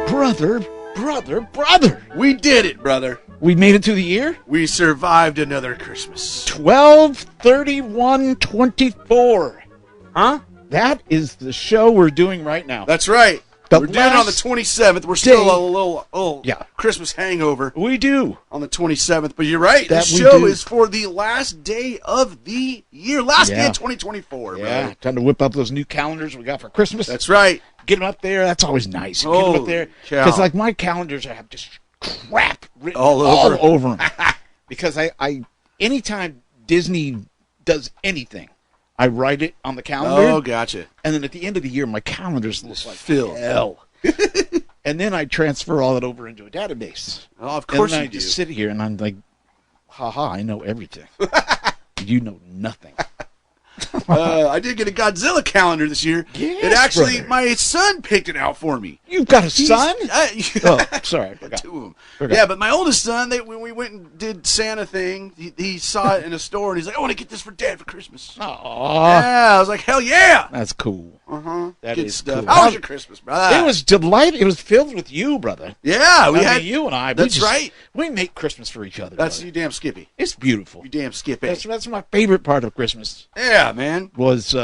Brother. We did it, brother. We made it through the year? We survived another Christmas. 12/31/24. Huh? That is the show we're doing right now. That's right. We're doing it on the 27th. We're still a little Christmas hangover. We do. On the 27th. But you're right. That the show is for the last day of the year. Last day of 2024. Yeah. Brother. Time to whip up those new calendars we got for Christmas. That's right. Get them up there. That's always nice. Get them up there. Because like my calendars have just crap written all over them. Because I anytime Disney does anything, I write it on the calendar. Oh, gotcha. And then at the end of the year, my calendars look like filled. Hell. And then I transfer all that over into a database. Oh, of course and then you I just sit here and I'm like, haha, I know everything. You know nothing. I did get a Godzilla calendar this year. Yes, it actually, brother. my son picked it out for me. You've got a son? Oh, sorry. I forgot. Two of them. Yeah, but my oldest son, when we went and did Santa thing, he saw it in a store and he's like, I want to get this for Dad for Christmas. Aww. Yeah, I was like, hell yeah. That's cool. Uh-huh. That Good is stuff. cool. How was your Christmas, brother? It was delightful. It was filled with you, brother. Yeah, you and I. That's right. We make Christmas for each other. That's brother. you damn Skippy. It's beautiful. You damn Skippy. That's my favorite part of Christmas. Yeah, man. Was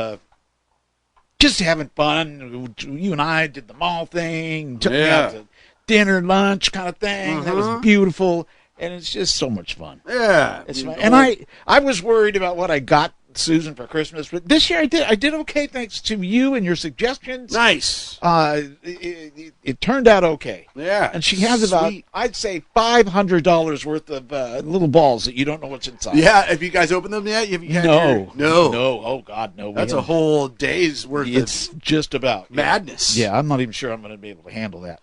just having fun. You and I did the mall thing. Took me out to dinner, lunch kind of thing. That was beautiful. And it's just so much fun. Yeah. It's fun. And I was worried about what I got Susan for Christmas, but this year I did okay thanks to you and your suggestions. Nice. It turned out okay. Yeah. And she has about, I'd say, $500 worth of little balls that you don't know what's inside. Yeah. Have you guys opened them yet? No. No. Oh God, no. That's a whole day's worth. It's just about madness. Yeah, I'm not even sure I'm going to be able to handle that.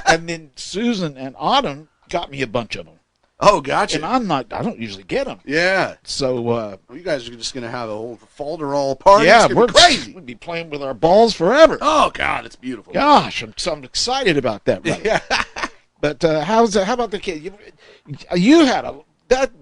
And then Susan and Autumn got me a bunch of them. Oh, gotcha. And I don't usually get them. Yeah. So, you guys are just going to have a whole folder-all party. Yeah, we're crazy. We'll be playing with our balls forever. Oh, God, it's beautiful. Gosh, I'm excited about that. Brother. Yeah. But how about the kid? You had that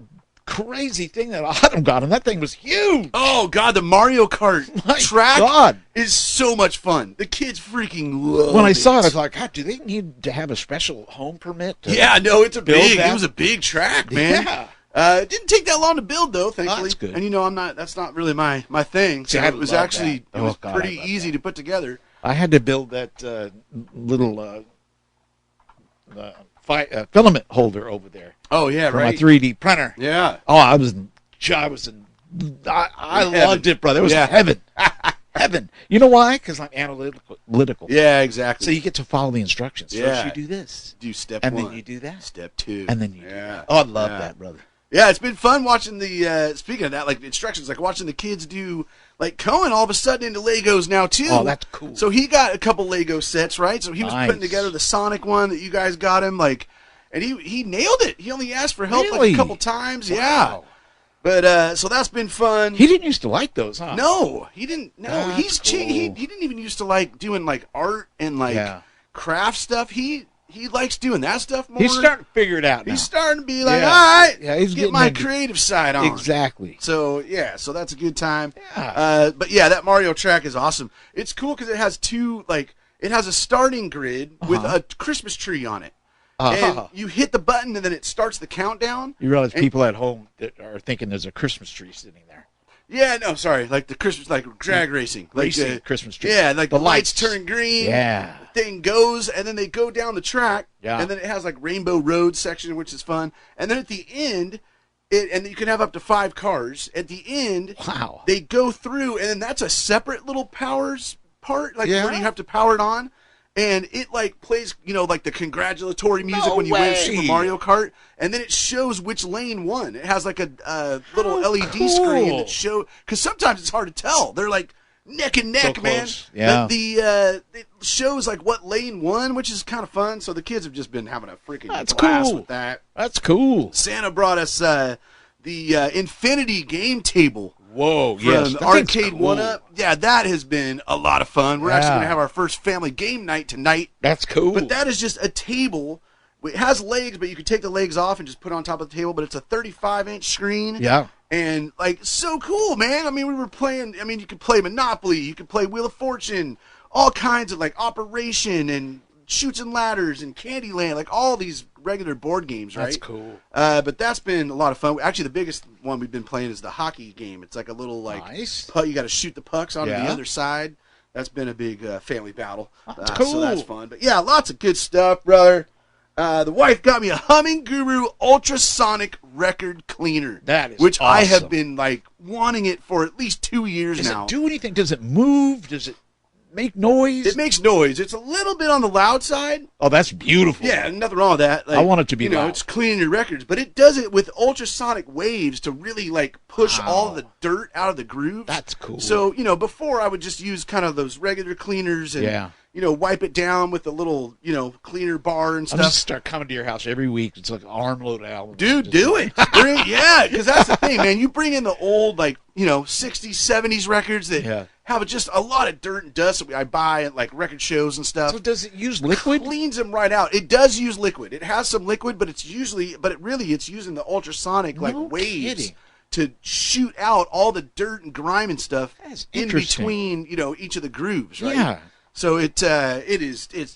crazy thing that Autumn got him. That thing was huge. Oh, God, the Mario Kart track is so much fun. The kids freking love it. When I saw it, I was like, God, do they need to have a special home permit? It was a big track, man. Yeah. It didn't take that long to build, though, thankfully. That's good. And, that's not really my thing. So it was actually pretty easy to put together. I had to build that little filament holder over there. Oh, yeah, for right. my 3D printer. Yeah. Oh, I loved it, brother. It was heaven. Heaven. You know why? Because I'm analytical. Yeah, exactly. So you get to follow the instructions. First you do this. Do step one. And then you do that. Step two. And then you do that. Oh, I love that, brother. Yeah, it's been fun watching speaking of that, like instructions, like watching the kids do, like Cohen all of a sudden into Legos now too. Oh, that's cool. So he got a couple Lego sets, right? So he was putting together the Sonic one that you guys got him, like, and he nailed it. He only asked for help like a couple times. Wow. Yeah. But so that's been fun. He didn't used to like those, huh? No, he didn't. No, that's cool. He didn't even used to like doing like art and like craft stuff. He likes doing that stuff more. He's starting to figure it out now. He's starting to be like, all right, he's get my creative side on. Exactly. So so that's a good time. Yeah. But yeah, that Mario track is awesome. It's cool because it has it has a starting grid with a Christmas tree on it. And you hit the button, and then it starts the countdown. You realize people at home that are thinking there's a Christmas tree sitting there. Yeah, no, sorry, like the Christmas, like drag racing, racing Christmas tree. Yeah, like the lights turn green. Yeah, the thing goes, and then they go down the track. Yeah, and then it has like Rainbow Road section, which is fun. And then at the end, and you can have up to 5 cars. At the end, they go through, and then that's a separate little powers part, like where you have to power it on. And it like plays, like the congratulatory music when you win Super Mario Kart, and then it shows which lane won. It has like a little LED screen that because sometimes it's hard to tell. They're like neck and neck, man. Yeah. But it shows like what lane won, which is kind of fun. So the kids have just been having a freaking blast with that. That's cool. Santa brought us the Infinity game table. Whoa, yes. From Arcade 1-Up. Yeah, that has been a lot of fun. We're actually going to have our first family game night tonight. That's cool. But that is just a table. It has legs, but you can take the legs off and just put it on top of the table. But it's a 35-inch screen. Yeah. And, like, so cool, man. I mean, we were playing, I mean, you could play Monopoly, you could play Wheel of Fortune, all kinds of, like, Operation and Chutes and Ladders and Candyland, like, all these regular board games, right? That's cool. But that's been a lot of fun. Actually, the biggest one we've been playing is the hockey game. It's like a little, like, you got to shoot the pucks onto the other side. That's been a big family battle. That's cool. So that's fun. But, yeah, lots of good stuff, brother. The wife got me a Humming Guru ultrasonic record cleaner. That is which awesome. I have been like wanting it for at least 2 years now. Does it do anything? Does it move? Does it make noise? It makes noise. It's a little bit on the loud side. Oh, that's beautiful. Yeah, nothing wrong with that. Like, I want it to be loud. It's cleaning your records, but it does it with ultrasonic waves to really like push all the dirt out of the grooves. That's cool. So, before I would just use kind of those regular cleaners and wipe it down with a little, cleaner bar and stuff. I'm just start coming to your house every week. It's like an armload of albums. Dude, do it. Because that's the thing, man. You bring in the old, 60s, 70s records that have just a lot of dirt and dust that I buy at, record shows and stuff. So does it use liquid? Cleans them right out. It does use liquid. It has some liquid, but it's using the ultrasonic, waves to shoot out all the dirt and grime and stuff in between, each of the grooves, right? Yeah. So it's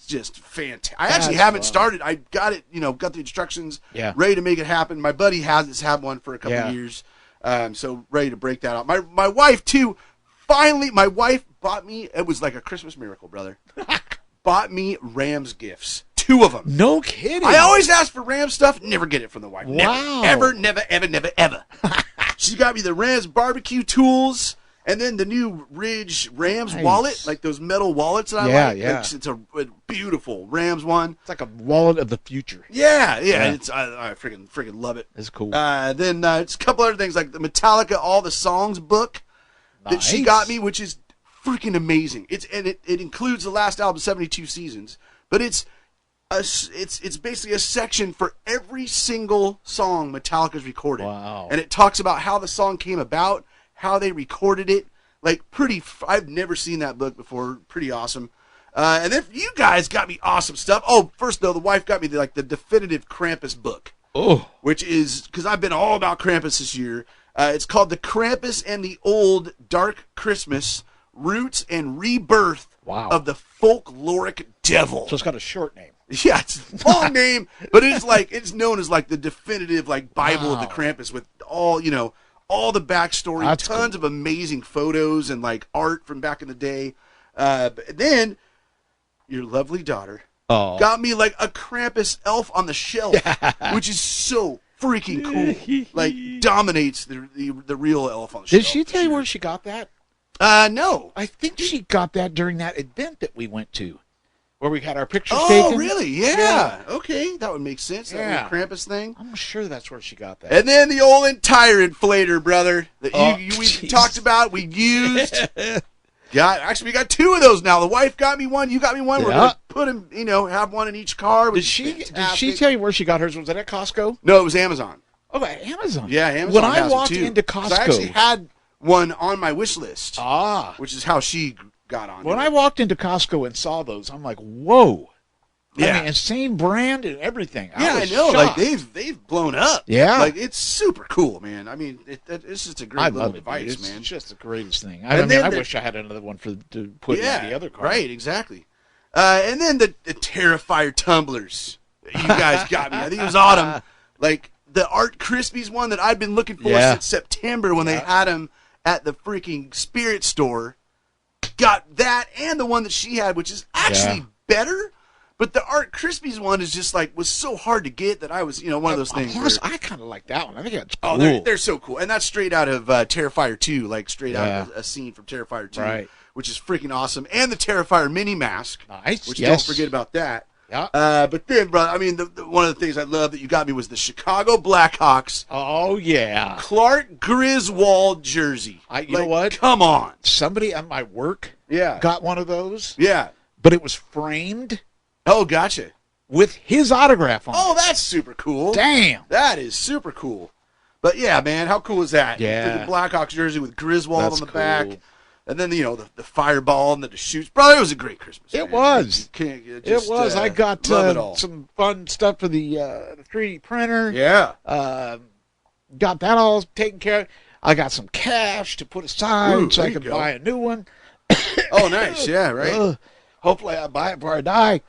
just fantastic. I actually haven't started. I got it, got the instructions ready to make it happen. My buddy has had one for a couple of years, so ready to break that out. My wife too. Finally, my wife bought me. It was like a Christmas miracle, brother. Bought me Rams gifts. 2 of them. No kidding. I always ask for Rams stuff. Never get it from the wife. Wow. Never, ever. She got me the Rams barbecue tools. And then the new Ridge Rams wallet, like those metal wallets that I like. Yeah. It's a beautiful Rams one. It's like a wallet of the future. Yeah. I freaking love it. It's cool. Then it's a couple other things like the Metallica All the Songs book that she got me, which is freaking amazing. It includes the last album, 72 Seasons, but it's basically a section for every single song Metallica's recorded. Wow. And it talks about how the song came about, how they recorded it. I've never seen that book before. Pretty awesome. And then you guys got me awesome stuff. Oh, first though, the wife got me the definitive Krampus book. Oh. Which is, because I've been all about Krampus this year. It's called The Krampus and the Old Dark Christmas, Roots and Rebirth of the Folkloric Devil. So it's got a short name. Yeah, it's a long name, but it's known as the definitive Bible of the Krampus with all the backstory, That's tons of amazing photos and art from back in the day. But then your lovely daughter got me a Krampus elf on the shelf, which is so freaking cool. Dominates the real elf on the shelf. Did she tell you where she got that? No. I think she got that during that event that we went to, where we had our pictures taken. Oh, really? Yeah. Okay, that would make sense. That Krampus thing. I'm sure that's where she got that. And then the old entire inflator, brother, that we talked about, we used. We got 2 of those now. The wife got me one. You got me one. We're gonna put them, have one in each car. Did she tell you where she got hers? Was it at Costco? No, it was Amazon. Oh, Amazon. Yeah, Amazon. When I walked into Costco, I actually had one on my wish list. Which is how she got on. When I walked into Costco and saw those, I'm like, whoa. Yeah. I mean, same brand and everything. I know. Shocked. They've blown up. Yeah. It's super cool, man. I mean, it's just a great little device, man. It's just the greatest thing. I wish I had another one to put in the other car. Right, exactly. And then the Terrifier tumblers that you guys got me. I think it was autumn. The Art Krispies one that I've been looking for since September when they had them at the freaking Spirit store. Got that and the one that she had, which is actually better. But the Art Krispies one is just was so hard to get that I was, one of those things. Plus, I kind of like that one. I think that's cool. Oh, they're so cool. And that's straight out of Terrifier 2, straight out of a scene from Terrifier 2, which is freaking awesome. And the Terrifier mini mask. Nice. Which don't forget about that. Yeah. But then, bro, I mean, one of the things I love that you got me was the Chicago Blackhawks. Oh, yeah. Clark Griswold jersey. You know what? Come on. Somebody at my work got one of those. Yeah. But it was framed. Oh, gotcha. With his autograph on it. Oh, that's super cool. Damn. That is super cool. But yeah, man, how cool is that? Yeah. The Blackhawks jersey with Griswold on the back. And then, the fireball and the Deschutes. Brother, it was a great Christmas. It was. It was. I got some fun stuff for the 3D printer. Yeah. got that all taken care of. I got some cash to put aside so I could buy a new one. Oh, nice. Yeah, right. Hopefully I buy it before I die.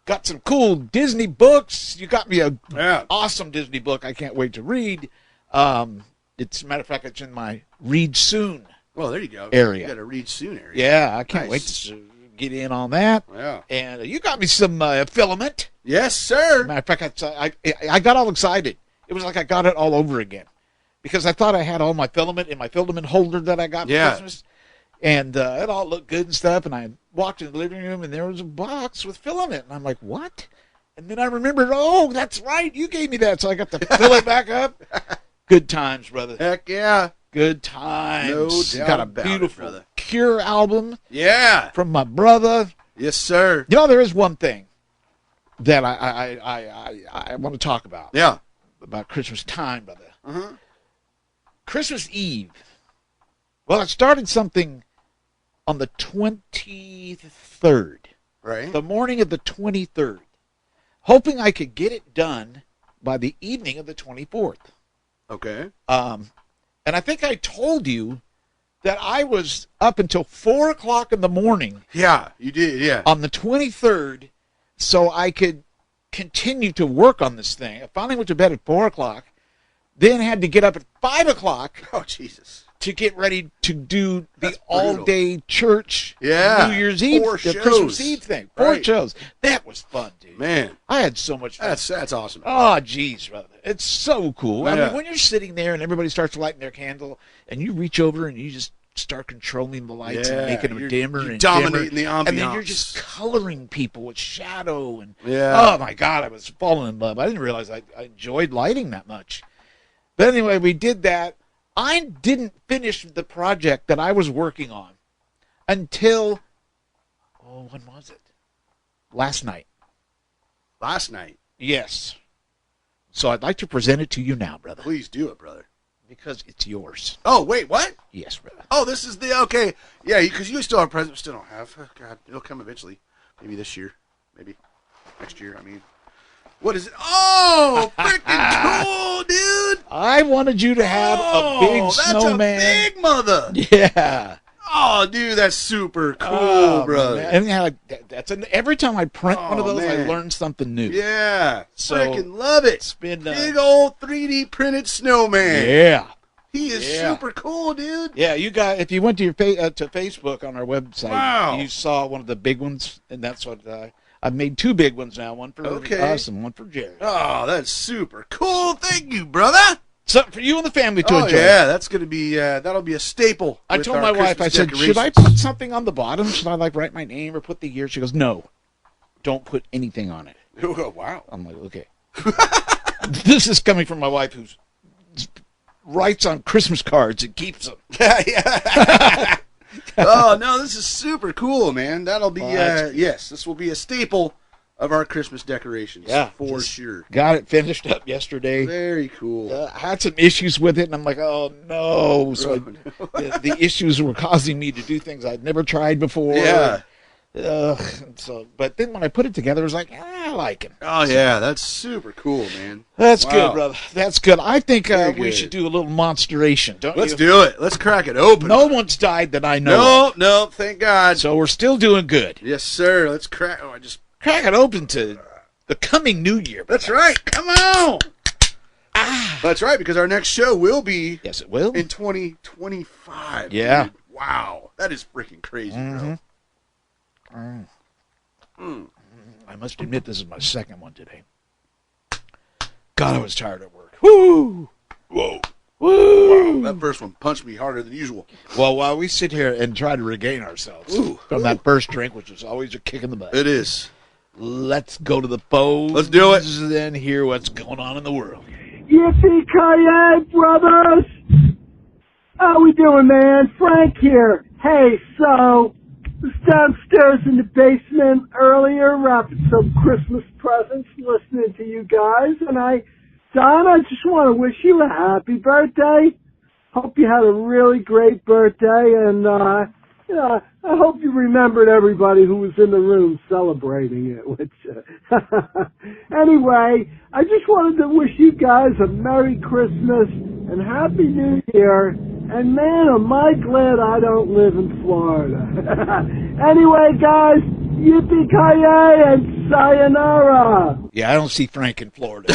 Got some cool Disney books. You got me a awesome Disney book I can't wait to read. It's a matter of fact, it's in my read soon. Well, there you go. Area. You got a read soon area. Yeah, I can't wait to get in on that. Yeah. And you got me some filament. Yes, sir. Matter of fact, I got all excited. It was like I got it all over again because I thought I had all my filament in my filament holder that I got for Christmas. And it all looked good and stuff. And I walked in the living room, and there was a box with filament. And I'm like, what? And then I remembered, oh, that's right. You gave me that. So I got to fill it back up. Good times, brother. Heck yeah. Good times. No doubt got a about beautiful it, Cure album. Yeah. From my brother. Yes, sir. You know, there is one thing that I want to talk about. Yeah. About Christmas time, brother. Uh-huh. Christmas Eve. Well, I started something on the 23rd. Right. The morning of the 23rd. Hoping I could get it done by the evening of the 24th. Okay. And I think I told you that I was up until 4 o'clock in the morning. Yeah, you did, yeah. On the 23rd, so I could continue to work on this thing. I finally went to bed at 4 o'clock, then had to get up at 5 o'clock. Oh, Jesus. To get ready to do the all-day church New Year's Eve, the Christmas Eve thing. 4 shows. That was fun, dude. Man. I had so much fun. That's awesome. Oh, geez, brother. It's so cool. Yeah. I mean, when you're sitting there and everybody starts lighting their candle, and you reach over and you just start controlling the lights and making them dimmer and dominating dimmer, the ambiance. and then you're just coloring people with shadow. And oh, my God, I was falling in love. I didn't realize I enjoyed lighting that much. But anyway, we did that. I didn't finish the project that I was working on until, when was it? Last night. Last night? Yes. So I'd like to present it to you now, brother. Please do it, brother. Because it's yours. Oh, wait, what? Yes, brother. Oh, this is okay. Yeah, because you still have presents, still don't have. Oh, God, it'll come eventually. Maybe this year. Maybe next year, I mean. What is it? Oh, freaking cool, dude! I wanted you to have a big snowman. That's a big mother. Yeah. Oh, dude, that's super cool, brother. And every time I print one of those, I learn something new. Yeah. So freaking love it. It's been big old 3D printed snowman. Yeah. He is super cool, dude. Yeah, you got. If you went to your to Facebook on our website, you saw one of the big ones, and that's what I've made 2 big ones now. One for us and one for Jerry. Oh, that's super cool. Thank you, brother. Something for you and the family to enjoy. Yeah, that's gonna be that'll be a staple. I told my wife, I said, should I put something on the bottom? Should I write my name or put the year? She goes, no, don't put anything on it. Oh, wow. I'm like, okay. This is coming from my wife, who writes on Christmas cards and keeps them. Yeah. Oh no, this is super cool, man. That'll be this will be a staple of our Christmas decorations. Yeah, for sure. Got it finished up yesterday. Very cool. I had some issues with it, and I'm like, oh no. So the issues were causing me to do things I'd never tried before. Yeah. But then when I put it together, I was like, I like it. Oh yeah, that's super cool, man. That's good, brother. That's good. I think we should do a little monsteration, don't you? Let's do it. Let's crack it open. No one's died that I know. No, thank God. So we're still doing good. Yes, sir. Let's crack. Oh, I just crack it open to the coming New Year. That's right. Come on. That's right, because our next show will be it will in 2025. Yeah. Dude. Wow, that is freaking crazy, bro. I must admit, this is my second one today. God, I was tired at work. Woo! Whoa! Woo! Wow, that first one punched me harder than usual. Well, while we sit here and try to regain ourselves from that first drink, which is always a kick in the butt. It is. Let's go to the phones. Let's do it. And hear what's going on in the world. Yippee-ki-yay, brothers! How we doing, man? Frank here. Hey, so, I was downstairs in the basement earlier, wrapping some Christmas presents, listening to you guys, and Don, I just want to wish you a happy birthday. Hope you had a really great birthday, and I hope you remembered everybody who was in the room celebrating it. Which, anyway, I just wanted to wish you guys a Merry Christmas and Happy New Year. And man, am I glad I don't live in Florida. Anyway, guys, yippee-ki-yay and sayonara. Yeah, I don't see Frank in Florida.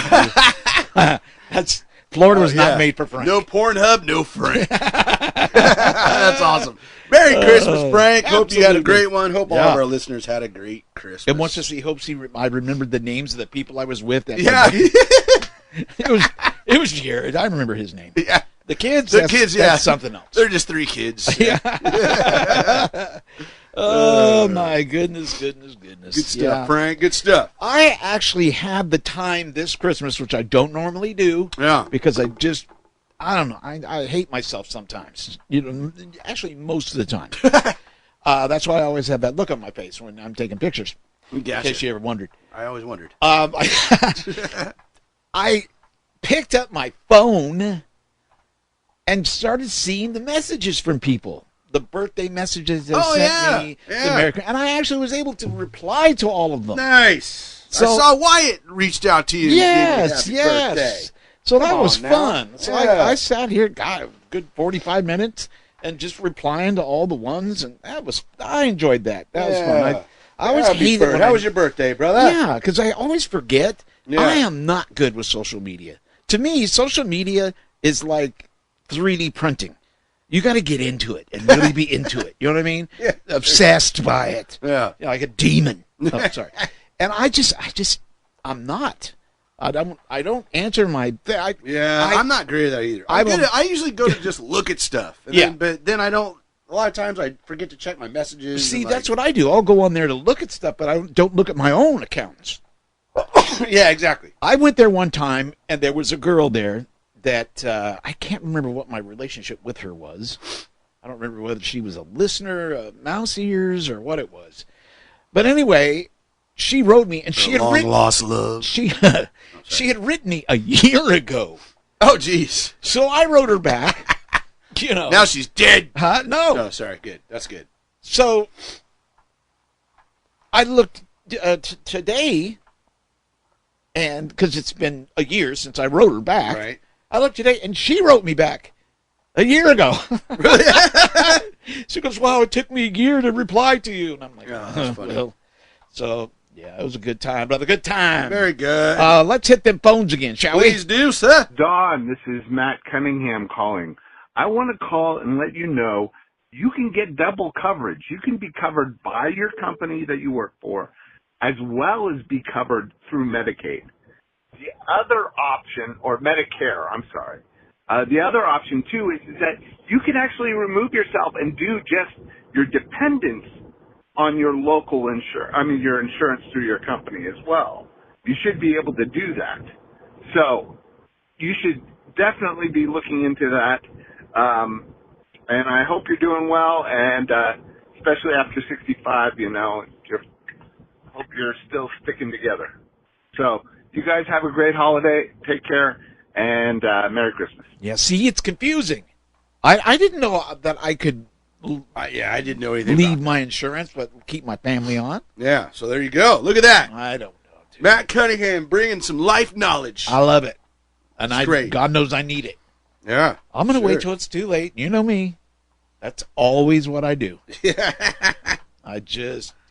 Florida was not made for Frank. No Pornhub, no Frank. That's awesome. Merry Christmas, Frank. Hope you had a great one. Hope all of our listeners had a great Christmas. And once he hopes I remembered the names of the people I was with. It was Jared. I remember his name. Yeah. The kids, that's something else. They're just 3 kids. Yeah. Oh, my goodness. Good stuff, Frank. Good stuff. I actually had the time this Christmas, which I don't normally do. Yeah. Because I don't know. I hate myself sometimes. Actually, most of the time. That's why I always have that look on my face when I'm taking pictures. Gotcha. In case you ever wondered. I always wondered. I picked up my phone and started seeing the messages from people. The birthday messages they sent me. Yeah. And I actually was able to reply to all of them. Nice. So, I saw Wyatt reached out to you. Yes. Birthday. So that was fun. So I sat here, got a good 45 minutes, and just replying to all the ones, and I enjoyed that. That was fun. I always hate it. How was your birthday, brother? Yeah, because I always forget. Yeah. I am not good with social media. To me, social media is like 3D printing. You got to get into it and really be into it. You know what I mean? Yeah. Obsessed by it. Yeah. Like a demon. Oh, sorry. And I'm not. I don't answer my. I'm not great at that either. I usually go to just look at stuff. But then I don't. A lot of times I forget to check my messages. See, that's what I do. I'll go on there to look at stuff, but I don't look at my own accounts. Yeah, exactly. I went there one time, and there was a girl there that I can't remember what my relationship with her was. I don't remember whether she was a listener, mouse ears, or what it was. But anyway, she wrote me, and she had written lost love. She had written me a year ago. Oh, jeez. So I wrote her back. Now she's dead. Huh? No. No, sorry. Good. That's good. So I looked today, and because it's been a year since I wrote her back, right. I looked today, and she wrote me back a year ago. Really? She goes, "Wow, it took me a year to reply to you," and I'm like, that's funny. Well, so yeah, it was a good time, brother. Good time. Very good. Let's hit them phones again, shall we? Please do, sir. Don, this is Matt Cunningham calling. I want to call and let you know you can get double coverage. You can be covered by your company that you work for, as well as be covered through Medicaid. The other option, or Medicare, I'm sorry. The other option, too, is that you can actually remove yourself and do just your dependents on your local your insurance through your company as well. You should be able to do that. So you should definitely be looking into that. And I hope you're doing well, and especially after 65, hope you're still sticking together. So you guys have a great holiday. Take care, and Merry Christmas. Yeah, see, it's confusing. I didn't know that I could I didn't know anything leave my insurance, but keep my family on. Yeah, so there you go. Look at that. I don't know, dude. Matt Cunningham bringing some life knowledge. I love it. And great. God knows I need it. Yeah. I'm going to wait till it's too late. You know me. That's always what I do.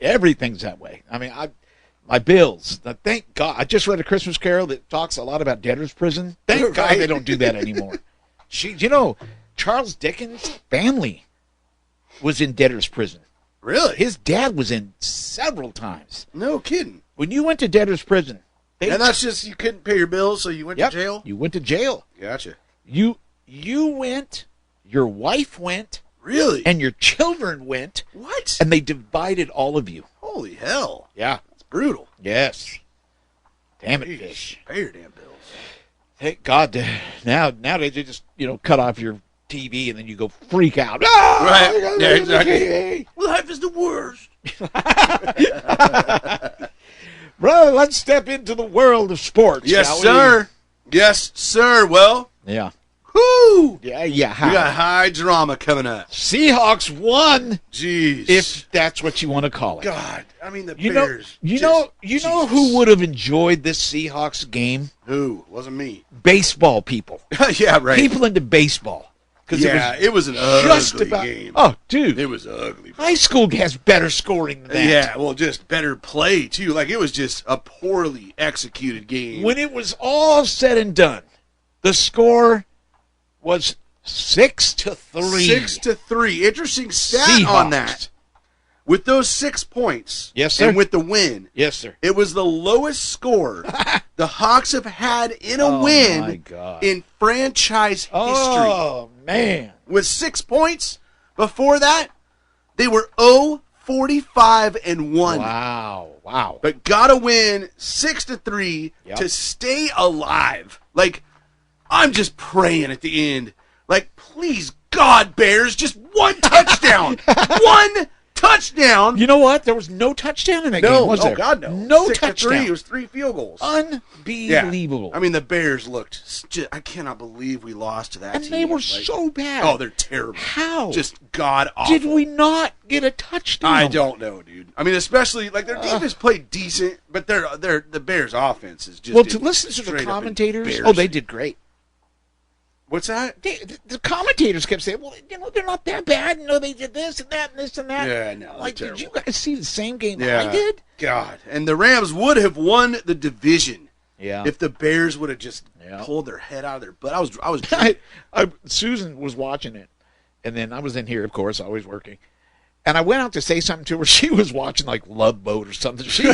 Everything's that way. I mean, my bills. Thank God. I just read a Christmas Carol that talks a lot about debtor's prison. Thank God they don't do that anymore. Charles Dickens' family was in debtor's prison. Really? His dad was in several times. No kidding. When you went to debtor's prison. And that's just you couldn't pay your bills, so you went to jail? You went to jail. Gotcha. You went, your wife went. Really? And your children went. What? And they divided all of you. Holy hell. Yeah. It's brutal. Yes. Damn it, fish. Pay your damn bills. Thank God. Now they just, cut off your TV and then you go freak out. Oh, right. Yeah, exactly. Life is the worst. Brother, let's step into the world of sports, Yes, shall we? sir. Yes, sir. Well, yeah. Whoo! Yeah. We got high drama coming up. Seahawks won. Jeez. If that's what you want to call it. God. I mean, the Bears. You know who would have enjoyed this Seahawks game? Who? Wasn't me. Baseball people. Yeah, right. People into baseball. Yeah, it was an ugly game. Oh, dude. It was ugly. High school has better scoring than that. Yeah, well, just better play, too. Like, it was just a poorly executed game. When it was all said and done, the score was 6-3. 6-3. Interesting stat Seahawks. On that. With those 6 points, yes, sir, and with the win, yes, sir, it was the lowest score the Hawks have had in a win in franchise history. Oh, man. With 6 points, before that, they were 0-45-1. Wow. But got to win 6-3 to stay alive. Like, I'm just praying at the end. Like, please, God, Bears, just one touchdown. One touchdown. You know what? There was no touchdown in that game, was there? Oh, God, no. No 6-3. touchdown. It was 3 field goals. Unbelievable. Yeah. I mean, the Bears looked I cannot believe we lost to that team. And they were so bad. Oh, they're terrible. How? Just god-awful. Did we not get a touchdown? I don't know, dude. I mean, especially, like, their defense played decent, but the Bears' offense is just... Well, to listen to the commentators, they did great. What's that? The commentators kept saying, well, they're not that bad. They did this and that and this and that. Yeah, no, like, did you guys see the same game I did? God. And the Rams would have won the division if the Bears would have just pulled their head out of their butt. I was Susan was watching it, and then I was in here, of course, always working. And I went out to say something to her. She was watching, like, Love Boat or something. She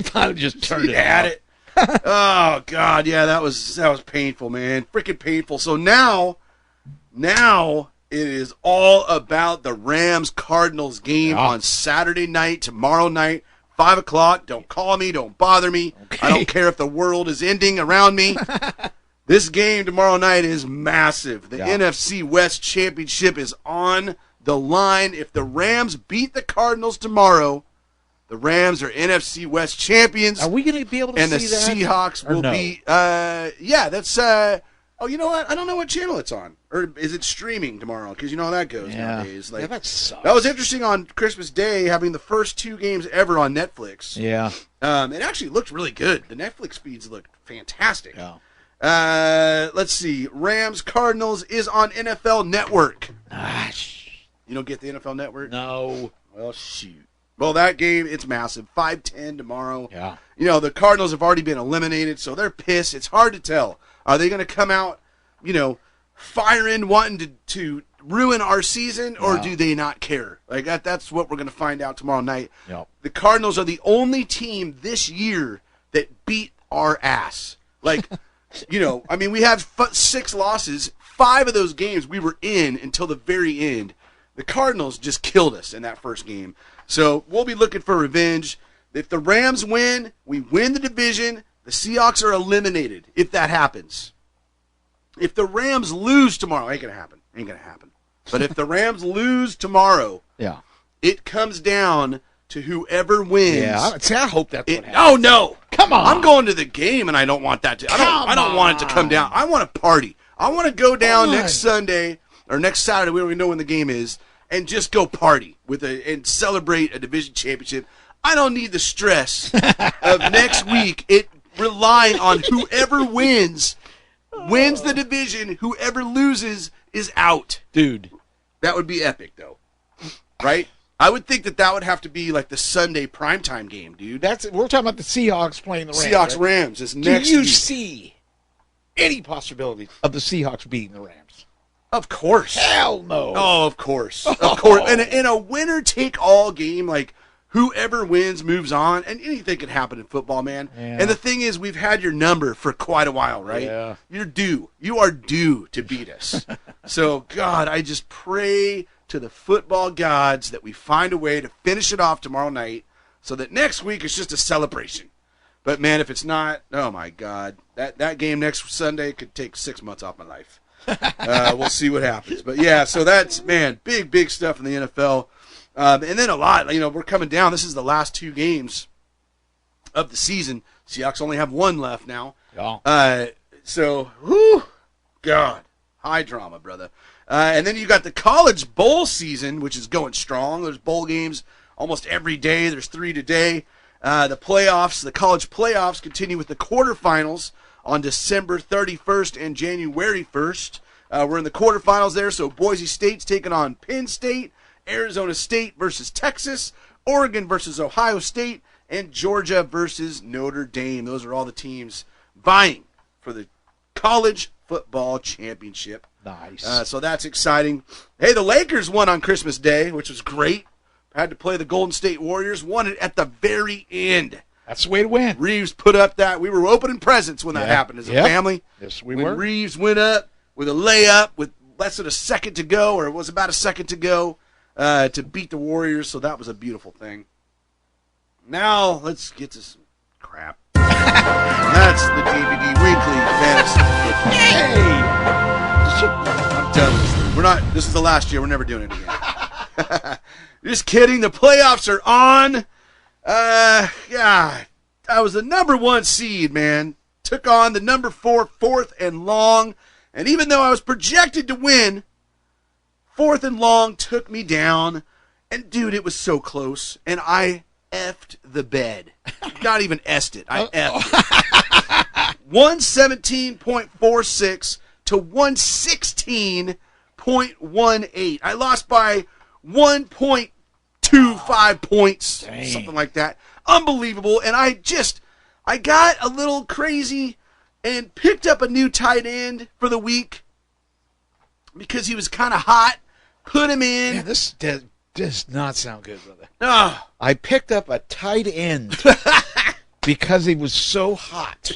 finally just turned it off. Oh, God, yeah, that was painful, man. Freaking painful. So now it is all about the Rams-Cardinals game on Saturday night, tomorrow night, 5 o'clock. Don't call me. Don't bother me. Okay. I don't care if the world is ending around me. This game tomorrow night is massive. The NFC West Championship is on the line. If the Rams beat the Cardinals tomorrow, the Rams are NFC West champions. Are we going to be able to see that? And the Seahawks will be... that's... you know what? I don't know what channel it's on. Or is it streaming tomorrow? Because you know how that goes nowadays. Like, that sucks. That was interesting on Christmas Day, having the first 2 games ever on Netflix. Yeah. It actually looked really good. The Netflix feeds looked fantastic. Yeah. Let's see. Rams-Cardinals is on NFL Network. You don't get the NFL Network? No. Well, shoot. Well, that game, it's massive. 5-10 tomorrow. Yeah. The Cardinals have already been eliminated, so they're pissed. It's hard to tell. Are they going to come out, firing, wanting to ruin our season, or do they not care? Like, that's what we're going to find out tomorrow night. Yep. The Cardinals are the only team this year that beat our ass. Like, I mean, we have 6 losses. 5 of those games we were in until the very end. The Cardinals just killed us in that first game. So we'll be looking for revenge. If the Rams win, we win the division. The Seahawks are eliminated if that happens. If the Rams lose tomorrow, ain't going to happen. But if the Rams lose tomorrow, it comes down to whoever wins. Yeah, I hope that's what happens. Oh, no. Come on. I'm going to the game, and I don't want that to. I don't want it to come down. I want a party. I want to go down next Sunday or next Saturday. We don't even know when the game is. And just go party and celebrate a division championship. I don't need the stress of next week. It relying on whoever wins the division. Whoever loses is out. Dude, that would be epic, though. Right? I would think that would have to be like the Sunday primetime game, dude. We're talking about the Seahawks playing the Rams. Seahawks Rams is next. Do you see any possibility of the Seahawks beating the Rams? Of course. Hell no. Oh, of course. Of course. And in a winner-take-all game, like, whoever wins moves on, and anything can happen in football, man. Yeah. And the thing is, we've had your number for quite a while, right? Yeah. You're due. You are due to beat us. So, God, I just pray to the football gods that we find a way to finish it off tomorrow night so that next week it's just a celebration. But, man, if it's not, oh, my God, that game next Sunday could take 6 months off my life. We'll see what happens. But, yeah, so that's, man, big stuff in the NFL. And then a lot, we're coming down. This is the last 2 games of the season. Seahawks only have 1 left now. Yeah. So, whew, God, high drama, brother. And then you got the college bowl season, which is going strong. There's bowl games almost every day. There's 3 today. The playoffs, the college playoffs continue with the quarterfinals on December 31st and January 1st. We're in the quarterfinals there, so Boise State's taking on Penn State, Arizona State versus Texas, Oregon versus Ohio State, and Georgia versus Notre Dame. Those are all the teams vying for the college football championship. Nice. So that's exciting. Hey, the Lakers won on Christmas Day, which was great. Had to play the Golden State Warriors. Won it at the very end. That's the way to win. Reeves put up that. We were opening presents when that happened as a family. Yes, we were. When Reeves went up with a layup with less than a second to go, or it was about a second to go, to beat the Warriors. So that was a beautiful thing. Now let's get to some crap. That's the DVD Weekly Fantasy. Hey! I'm done with this. We're not. This is the last year. We're never doing it again. Just kidding. The playoffs are on. Yeah, I was the number 1 seed, man. Took on the number 4, Fourth and Long. And even though I was projected to win, Fourth and Long took me down. And, dude, it was so close. And I effed the bed. Not even S'd it. I effed it. 117.46 to 116.18. I lost by 1.25 points, something like that. Unbelievable. And I got a little crazy and picked up a new tight end for the week because he was kind of hot. Put him in. Man, this does not sound good, brother. Oh. I picked up a tight end because he was so hot.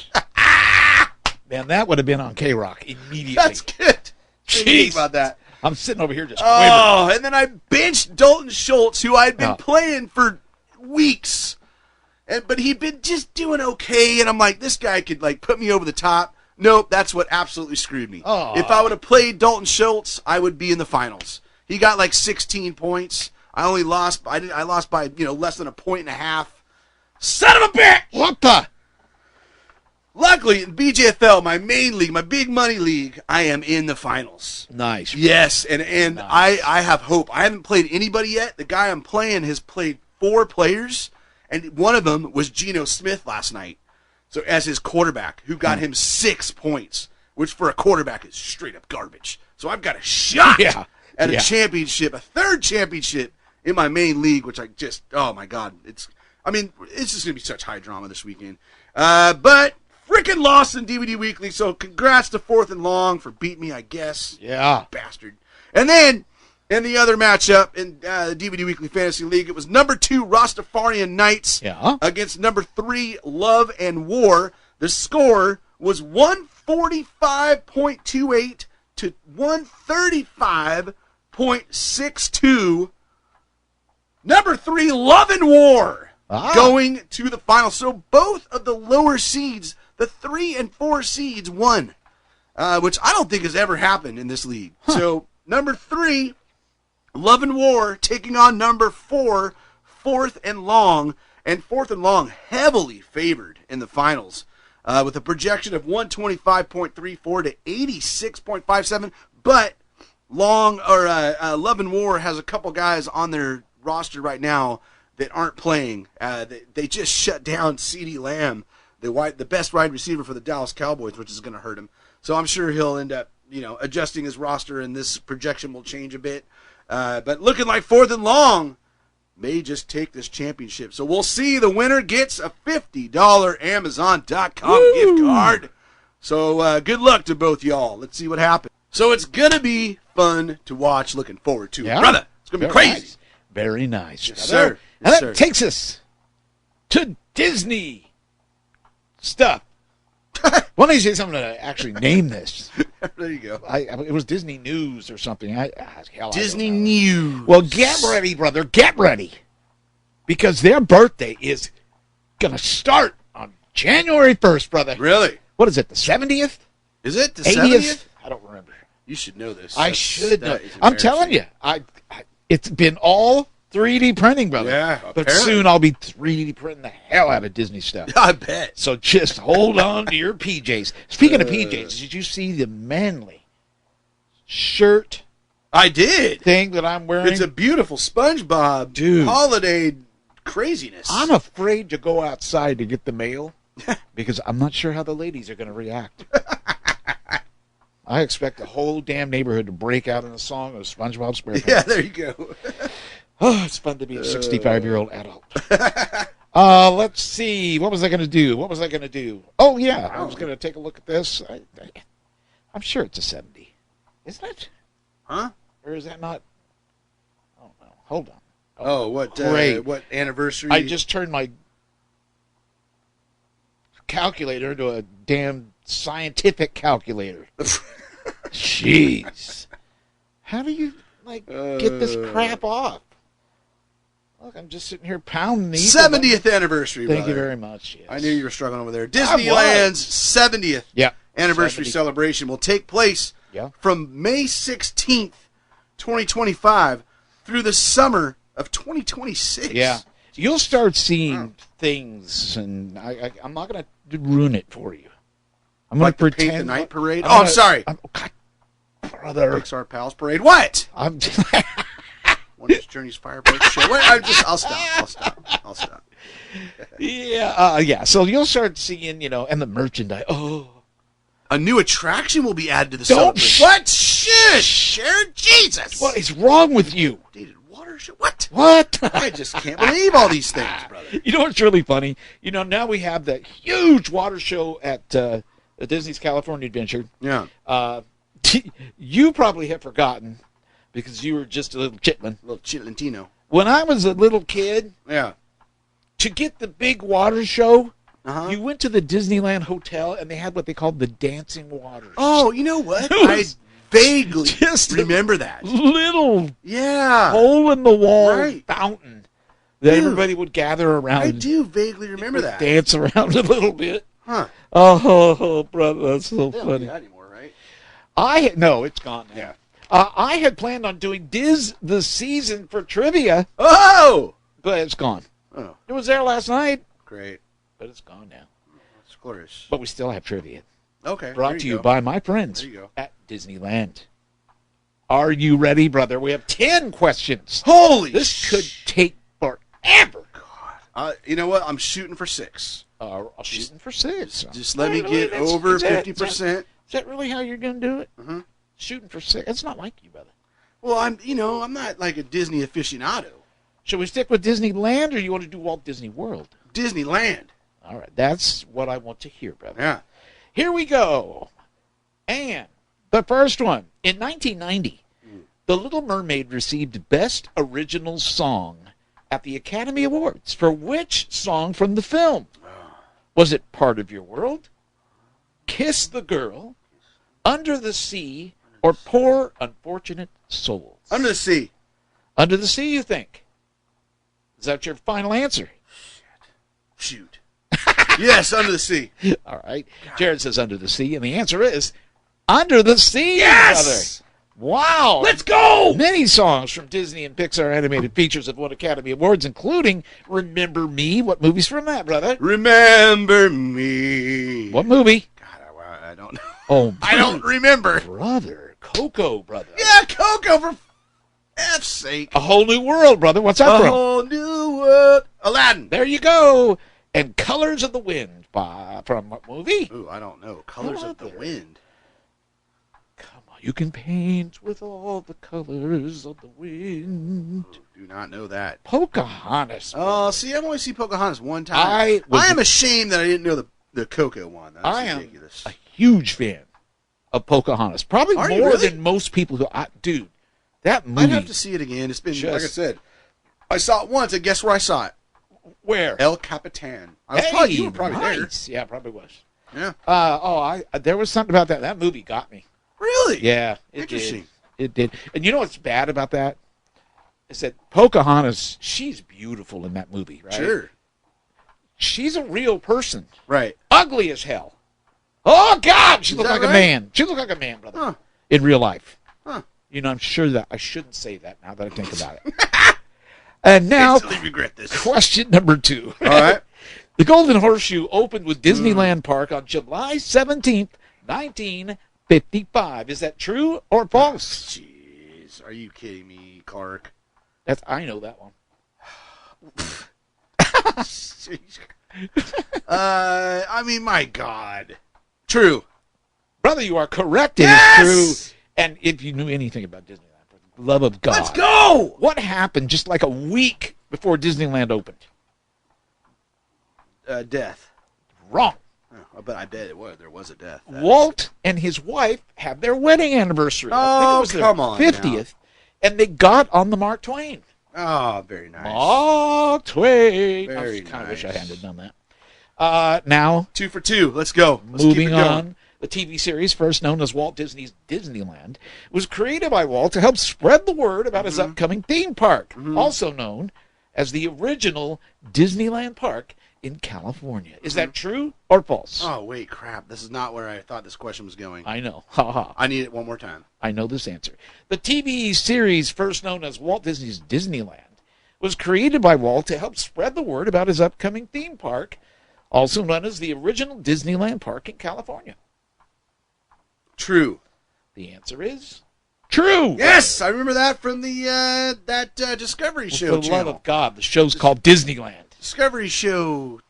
Man, that would have been on K-Rock immediately. That's good. Jeez. About that. I'm sitting over here just quivering. And then I benched Dalton Schultz, who I'd been playing for weeks. But he'd been just doing okay, and I'm like, this guy could put me over the top. Nope, that's what absolutely screwed me. Oh. If I would have played Dalton Schultz, I would be in the finals. He got 16 points. I only lost. I lost by less than a point and a half. Son of a bitch! What the? Luckily, in BJFL, my main league, my big money league, I am in the finals. Nice. Yes, and nice. I have hope. I haven't played anybody yet. The guy I'm playing has played 4 players, and one of them was Geno Smith last night. So as his quarterback, who got him 6 points, which for a quarterback is straight up garbage. So I've got a shot at a championship, a 3rd championship in my main league, which oh my God, it's just gonna be such high drama this weekend. But freaking lost in DVD Weekly, so congrats to Fourth and Long for beating me, I guess. Yeah. Bastard. And then, in the other matchup in the DVD Weekly Fantasy League, it was number 2 Rastafarian Knights against number 3 Love and War. The score was 145.28 to 135.62. Number 3 Love and War going to the final. So both of the lower seeds, the 3 and 4 seeds, won, which I don't think has ever happened in this league. So number 3, Love and War, taking on number 4, Fourth and Long, and Fourth and Long heavily favored in the finals, with a projection of 125.34 to 86.57. But Love and War has a couple guys on their roster right now that aren't playing. They just shut down CeeDee Lamb, the best wide receiver for the Dallas Cowboys, which is going to hurt him. So I'm sure he'll end up, adjusting his roster, and this projection will change a bit. But looking like Fourth and Long may just take this championship. So we'll see. The winner gets a $50 Amazon.com gift card. So good luck to both y'all. Let's see what happens. So it's going to be fun to watch. Looking forward to it. Brother, it's going to be crazy. Nice. Very nice. Yes, sir. And that takes us to Disney stuff. One of these days I'm going to actually name this. There you go. It was Disney News or something. Disney News. Well, get ready, brother. Get ready. Because their birthday is going to start on January 1st, brother. Really? What is it, the 70th? Is it the 80th? 70th? I don't remember. You should know this. I should know. I'm telling you. It's been all 3D printing, brother. Yeah, but soon I'll be 3D printing the hell out of Disney stuff. I bet. So just hold on to your PJs. Speaking of PJs, did you see the manly shirt. I did. Thing that I'm wearing. It's a beautiful SpongeBob holiday craziness. I'm afraid to go outside to get the mail because I'm not sure how the ladies are going to react. I expect the whole damn neighborhood to break out in a song of SpongeBob SquarePants. Yeah, there you go. Oh, it's fun to be a 65-year-old adult. Let's see. What was I going to do? Oh, yeah. I was going to take a look at this. I'm sure it's a 70. Isn't it? Huh? Or is that not? Oh, no. Hold on. What anniversary? I just turned my calculator into a damn scientific calculator. Jeez. How do you, get this crap off? Look, I'm just sitting here pounding the 70th anniversary, Thank you very much. Yes. I knew you were struggling over there. Disneyland's 70th anniversary 70. celebration will take place from May 16th, 2025 through the summer of 2026. Yeah. You'll start seeing things, and I'm not going to ruin it for you. I'm going to pretend. Paint the Night Parade? I'm sorry. God, brother. Pixar Pals Parade. What? I'm Wondrous Journey's Fireworks Show. I'll stop. Yeah. So you'll start seeing, and the merchandise. Oh. A new attraction will be added to the celebration. What? Shit! Jesus! What is wrong with you? Dated water show. What? I just can't believe all these things, brother. You know what's really funny? Now we have that huge water show at Disney's California Adventure. Yeah. You probably have forgotten because you were just a little chitlin. A little chitlintino. When I was a little kid, to get the big water show, you went to the Disneyland Hotel and they had what they called the dancing waters. Oh, you know what? I vaguely remember that. Little hole in the wall fountain that everybody would gather around. I do vaguely remember that. Dance around a little bit. Huh. Oh, brother, that's so they funny. Don't do that anymore, right? No, it's gone now. Yeah. I had planned on doing Diz the Season for trivia. Oh! But it's gone. Oh. It was there last night. Great. But it's gone now. That's glorious. But we still have trivia. Okay. Brought to you by my friends at Disneyland. Are you ready, brother? We have 10 questions. This could take forever. God. You know what? I'm shooting for 6. I'm shooting for 6. Just let me get over 50%. Is that really how you're going to do it? Mm-hmm. Shooting for 6. That's not like you, brother. Well, I'm not like a Disney aficionado. Should we stick with Disneyland or you want to do Walt Disney World? Disneyland. All right. That's what I want to hear, brother. Yeah. Here we go. And the first one. In 1990, The Little Mermaid received Best Original Song at the Academy Awards. For which song from the film? Was it Part of Your World, Kiss the Girl, Under the Sea, or Poor Unfortunate Souls? Under the Sea. Under the Sea, you think? Is that your final answer? Shoot. Yes, Under the Sea. All right. Jared says Under the Sea, and the answer is Under the Sea, yes! brother. Wow. Let's go! Many songs from Disney and Pixar animated features have won Academy Awards, including Remember Me. What movie's from that, brother? Remember Me. What movie? God, I don't know. Oh, I don't remember. Brother. Coco, brother. Yeah, Coco, for F's sake. A Whole New World, brother. What's that from? A Whole New World. Aladdin. There you go. And Colors of the Wind from what movie? Ooh, I don't know. Colors of the Wind. Come on. You can paint with all the colors of the wind. Oh, do not know that. Pocahontas. Oh, see, I've only seen Pocahontas one time. I am ashamed that I didn't know the Coco one. That's ridiculous. I am a huge fan of Pocahontas. Probably more than most people who... dude, that movie... I'd have to see it again. It's been, like I said, I saw it once, and guess where I saw it? Where? El Capitan. You were probably there. Yeah, probably was. Yeah. There was something about that. That movie got me. Really? Yeah. Interesting. It did. And you know what's bad about that? Is that Pocahontas, she's beautiful in that movie, right? Sure. She's a real person. Right. Ugly as hell. Oh, God! She looked like a man. She looked like a man, brother. Huh. In real life. Huh. I'm sure that I shouldn't say that now that I think about it. And now, regret this. Question number 2. All right. The Golden Horseshoe opened with Disneyland Park on July 17th, 1955. Is that true or false? Jeez, are you kidding me, Clark? I know that one. I mean, my God. True. Brother, you are correct. It Yes! is true. And if you knew anything about Disneyland, for the love of God. Let's go! What happened just like a week before Disneyland opened? Death. Wrong. Oh, but I bet there was a death. Walt and his wife had their wedding anniversary. Oh, I think it was come their on 50th, and they got on the Mark Twain. Oh, very nice. Mark Twain. Very I kind of wish I nice. hadn't done that. Now, 2 for 2. Let's go. Let's keep it moving going. on. The TV series, first known as Walt Disney's Disneyland, was created by Walt to help spread the word about his upcoming theme park, also known as the original Disneyland Park in California. Is that true or false? Oh, wait, crap. This is not where I thought this question was going. I know. Ha ha. I need it one more time. I know this answer. The TV series, first known as Walt Disney's Disneyland, was created by Walt to help spread the word about his upcoming theme park, also known as the original Disneyland Park in California. True. The answer is true. Yes, I remember that from the Discovery Show For the channel. love of God, the show's called Disneyland. Discovery Show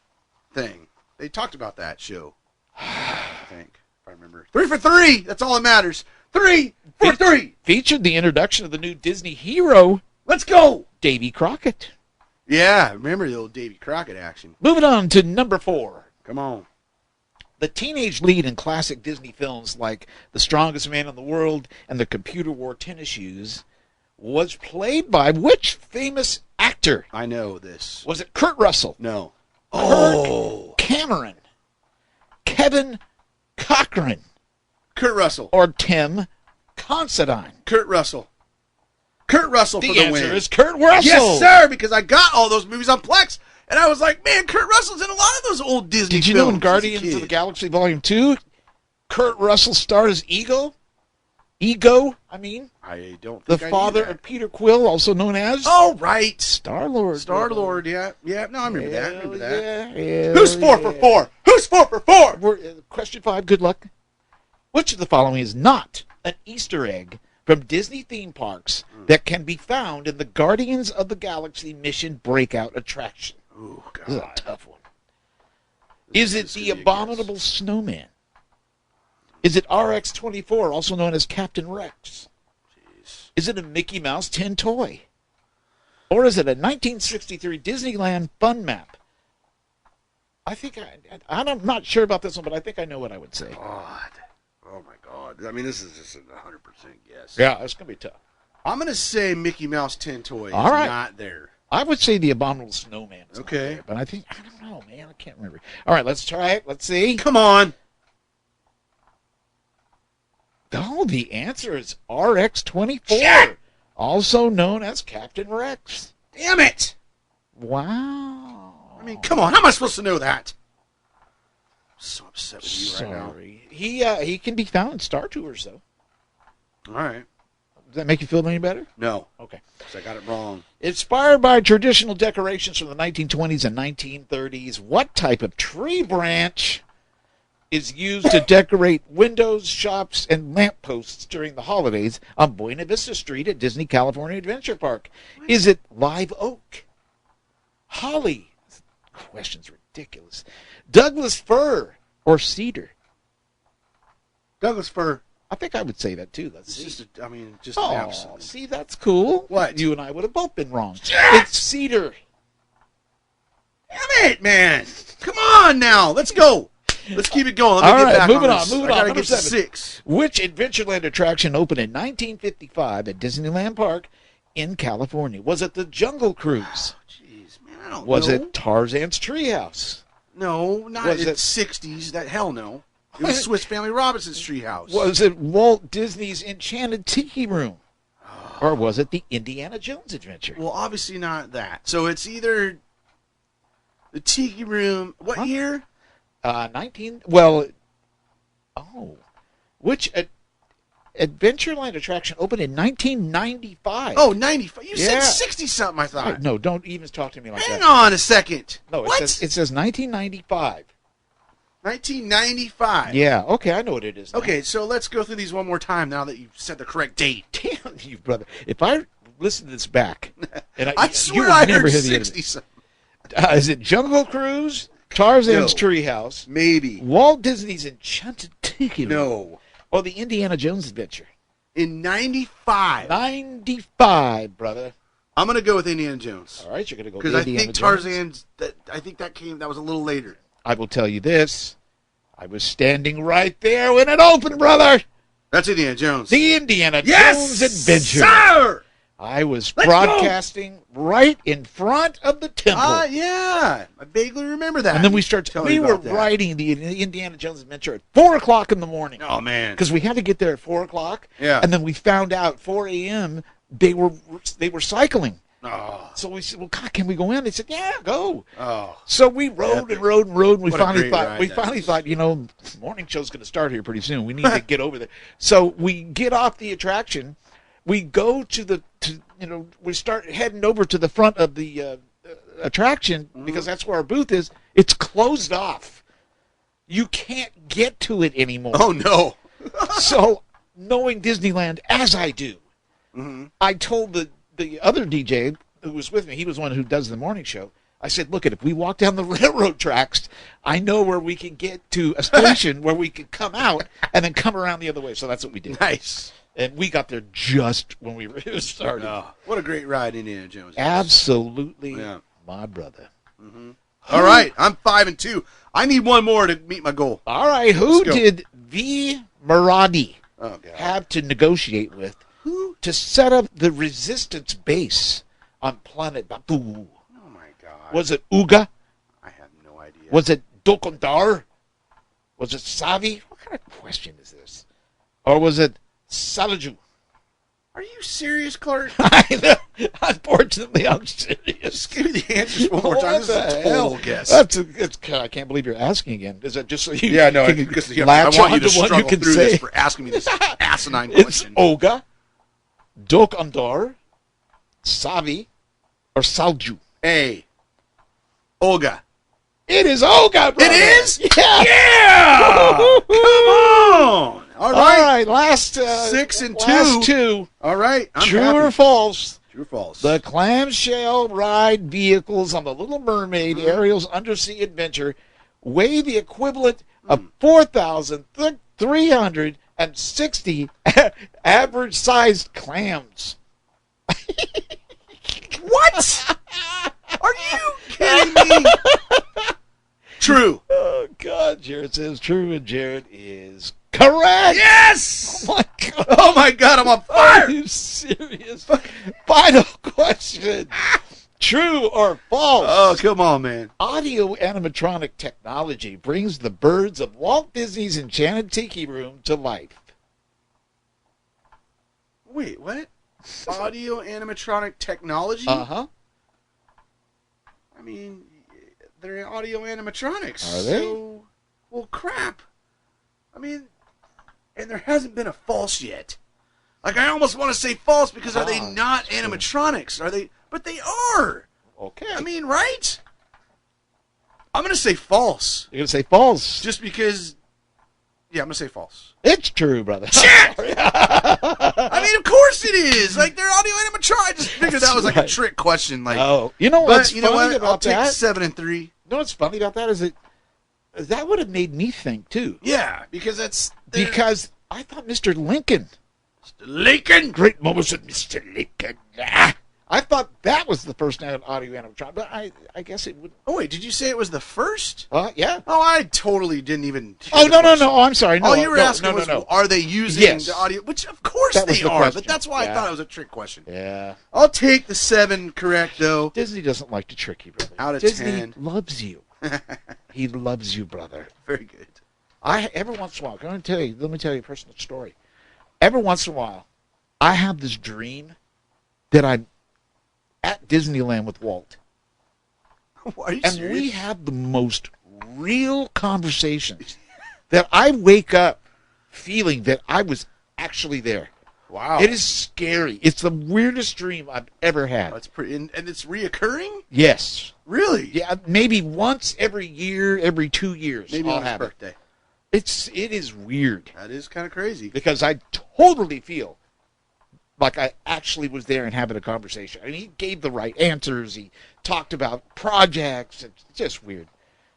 thing. They talked about that show. I think, if I remember. 3 for 3. That's all that matters. 3 for 3. Featured the introduction of the new Disney hero, Let's go. Davy Crockett. Yeah, I remember the old Davy Crockett action. Moving on to number 4. Come on. The teenage lead in classic Disney films like The Strongest Man in the World and The Computer Wore Tennis Shoes was played by which famous actor? I know this. Was it Kurt Russell? No. Kirk Cameron? Kevin Cochran? Kurt Russell. Or Tim Considine? Kurt Russell. Kurt Russell for the win. The answer is Kurt Russell. Yes, sir, because I got all those movies on Plex, and I was like, man, Kurt Russell's in a lot of those old Disney films. Did you know in Guardians of the Galaxy Volume 2, Kurt Russell starred as Ego? I don't think The father of Peter Quill, also known as... Oh, right. Star-Lord. Star-Lord, yeah. Yeah, no, I remember that. Yeah, Who's 4 for 4? Who's 4 for 4? Question 5, good luck. Which of the following is not an Easter egg from Disney theme parks that can be found in the Guardians of the Galaxy Mission Breakout attraction? Oh, God. This is a tough one. Is it the Abominable Snowman? Is it RX-24, also known as Captain Rex? Jeez. Is it a Mickey Mouse tin toy? Or is it a 1963 Disneyland fun map? I'm not sure about this one, but I think I know what I would say. God. Oh, my God. I mean, this is just a 100% guess. Yeah, it's going to be tough. I'm going to say Mickey Mouse tin toy is All right. not there. I would say the Abominable Snowman is Okay. not there, but I don't know, man. I can't remember. All right, let's try it. Let's see. Come on. Oh, the answer is RX-24, Shit! also known as Captain Rex. Damn it. Wow. I mean, come on. How am I supposed to know that? I'm so upset with you right now. Sorry. He can be found in Star Tours, though. All right. Does that make you feel any better? No. Okay. Because I got it wrong. Inspired by traditional decorations from the 1920s and 1930s, what type of tree branch is used to decorate windows, shops, and lampposts during the holidays on Buena Vista Street at Disney California Adventure Park? Is it live oak? Holly? This question's ridiculous. Douglas fir or cedar? Douglas fir. I think I would say that too. Let's It's see. just, an Oh, absolute. see, that's cool. What? You and I would have both been wrong. Yeah. It's cedar. Damn it, man. Come on now. Let's go. Let's keep it going. Let me All get right, back moving on. on, This. moving I on. gotta Number get to 7. 6. Which Adventureland attraction opened in 1955 at Disneyland Park in California? Was it the Jungle Cruise? Jeez, man, I don't Was know. it Tarzan's Treehouse? No, not Was in it- 60s. That hell no. It was Swiss Family Robinson's Treehouse. Was it Walt Disney's Enchanted Tiki Room? Or was it the Indiana Jones Adventure? Well, obviously not that. So it's either the Tiki Room. What year? 19. Well, which Adventureland attraction opened in 1995? Oh, 95. You Yeah. said 60-something, I thought. No, don't even talk to me like Hang that. on a second. No, it What? says 1995. 1995. Yeah, okay, I know what it is now. Okay, so let's go through these one more time now that you've said the correct date. Damn you, brother. If I listen to this back, and I swear I heard 60-something. Is it Jungle Cruise, Tarzan's No. Treehouse, Maybe. Walt Disney's Enchanted Tiki Room, No. or the Indiana Jones Adventure? In 95. 95, brother. I'm going to go with Indiana Jones. All right, you're going to go with Because I Indiana think Jones. Tarzan's, I think that was a little later. I will tell you this. I was standing right there when it opened, brother. That's Indiana Jones. The Indiana Jones Adventure. Sir! I was broadcasting right in front of the temple. Yeah. I vaguely remember that. And then we were writing the Indiana Jones Adventure at 4 o'clock in the morning. Oh, man. Because we had to get there at 4 o'clock. Yeah. And then we found out 4 a.m. they were cycling. Oh. So we said, well, God, can we go in? They said, yeah, go. Oh. So we rode and rode and rode, and we What a finally great thought, morning show's going to start here pretty soon. We need to get over there. So we get off the attraction. We go we start heading over to the front of the attraction because that's where our booth is. It's closed off. You can't get to it anymore. Oh, no. So, knowing Disneyland as I do, I told the other DJ who was with me, he was one who does the morning show, I said, look, if we walk down the railroad tracks, I know where we can get to a station where we can come out and then come around the other way. So that's what we did. Nice. And we got there just when we started. Oh, what a great ride Indiana Jones. Absolutely, my brother. All right, I'm 5-2. I need one more to meet my goal. All right, who did V. Maradi have to negotiate with to set up the resistance base on planet Batuu? Oh, my God. Was it Uga? I have no idea. Was it Dokondar? Was it Savi? What kind of question is this? Or was it Salaju? Are you serious, Clark? I know. Unfortunately, I'm serious. Just give me the answers one more time. This is a total guess. I can't believe you're asking again. Is that just so you? Yeah, no, because I want you to struggle you can through say. this for asking me this asinine It's question. Oga, Dokondar, Savi, or Salju. A. Olga. It is Olga, brother. It is? Yeah. Yeah. Come on. All right. Last 6-2. Last two. All right. I'm True happy. or false? True or false? The clamshell ride vehicles on the Little Mermaid Ariel's Undersea Adventure weigh the equivalent of 4,360 average-sized clams. What? Are you kidding me? True. Oh, God. Jared says true, and Jared is correct. Yes! Oh, my God. Oh, my God. I'm on Are fire. you serious? Final question. True or false? Oh, come on, man. Audio animatronic technology brings the birds of Walt Disney's Enchanted Tiki Room to life. Wait, what? Audio animatronic technology? Uh-huh. I mean, they're audio animatronics. Are they? So, well, crap. I mean, and there hasn't been a false yet. Like, I almost want to say false because are they not animatronics? Are they? But they are. Okay. I mean, right? I'm going to say false. You're going to say false. Just because, yeah, I'm going to say false. It's true, brother. Shit! I mean, of course it is. Like, they're audio animatronics. I just figured that was like a trick question. Like, you know what's but you know funny what? about I'll take that? 7 and 3. You know what's funny about that is that would have made me think, too. Yeah, because Because I thought Mr. Lincoln. Mr. Lincoln! Great moments of Mr. Lincoln. I thought that was the first audio animatronic, but I guess it would. Oh, wait, did you say it was the first? Yeah. Oh, I totally didn't even. Oh, no. Oh, I'm sorry. No, all you were asking was, no. are they using the audio? Which, of course, That was they the are, question. but that's why I thought it was a trick question. Yeah. I'll take the 7 correct, though. Disney doesn't like to trick you, brother. Out of Disney 10. loves you. He loves you, brother. Very good. Every once in a while, let me tell you a personal story. Every once in a while, I have this dream that I'm at Disneyland with Walt. Are you and serious? we have the most real conversations that I wake up feeling that I was actually there. Wow. It is scary. It's the weirdest dream I've ever had. That's pretty, and it's reoccurring? Yes. Really? Yeah, maybe once every year, every 2 years. Maybe I'll on his have birthday. It is weird. That is kind of crazy. Because I totally feel like I actually was there and having a conversation. I mean, he gave the right answers. He talked about projects. It's just weird.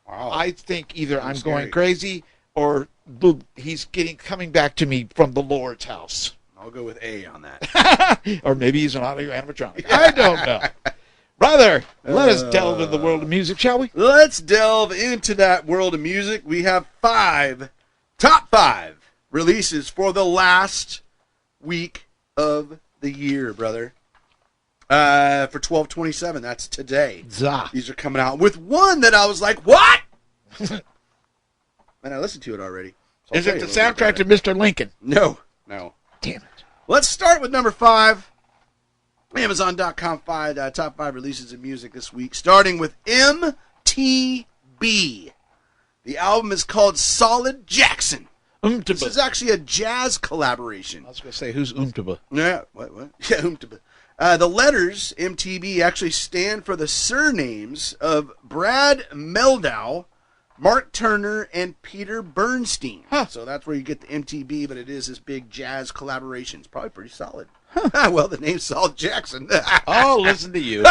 Wow. I think either I'm scary. going crazy or he's coming back to me from the Lord's house. I'll go with A on that. Or maybe he's an audio animatronic. I don't know. Brother, let us delve into the world of music, shall we? Let's delve into that world of music. We have top five releases for the last week of the year, brother. For 12/27, that's today. Zah. These are coming out with one that I was like, what? And I listened to it already. So Is it the soundtrack to Mr. Lincoln? No. Damn it. Let's start with number 5. Amazon.com top 5 releases of music this week, starting with MTB. The album is called Solid Jackson. This is actually a jazz collaboration. I was going to say, who's Umtaba? Yeah, what? Yeah, Umtaba. The letters MTB actually stand for the surnames of Brad Meldau, Mark Turner, and Peter Bernstein. Huh. So that's where you get the MTB, but it is this big jazz collaboration. It's probably pretty solid. Huh. Well, the name's Solid Jackson. Oh, listen to you.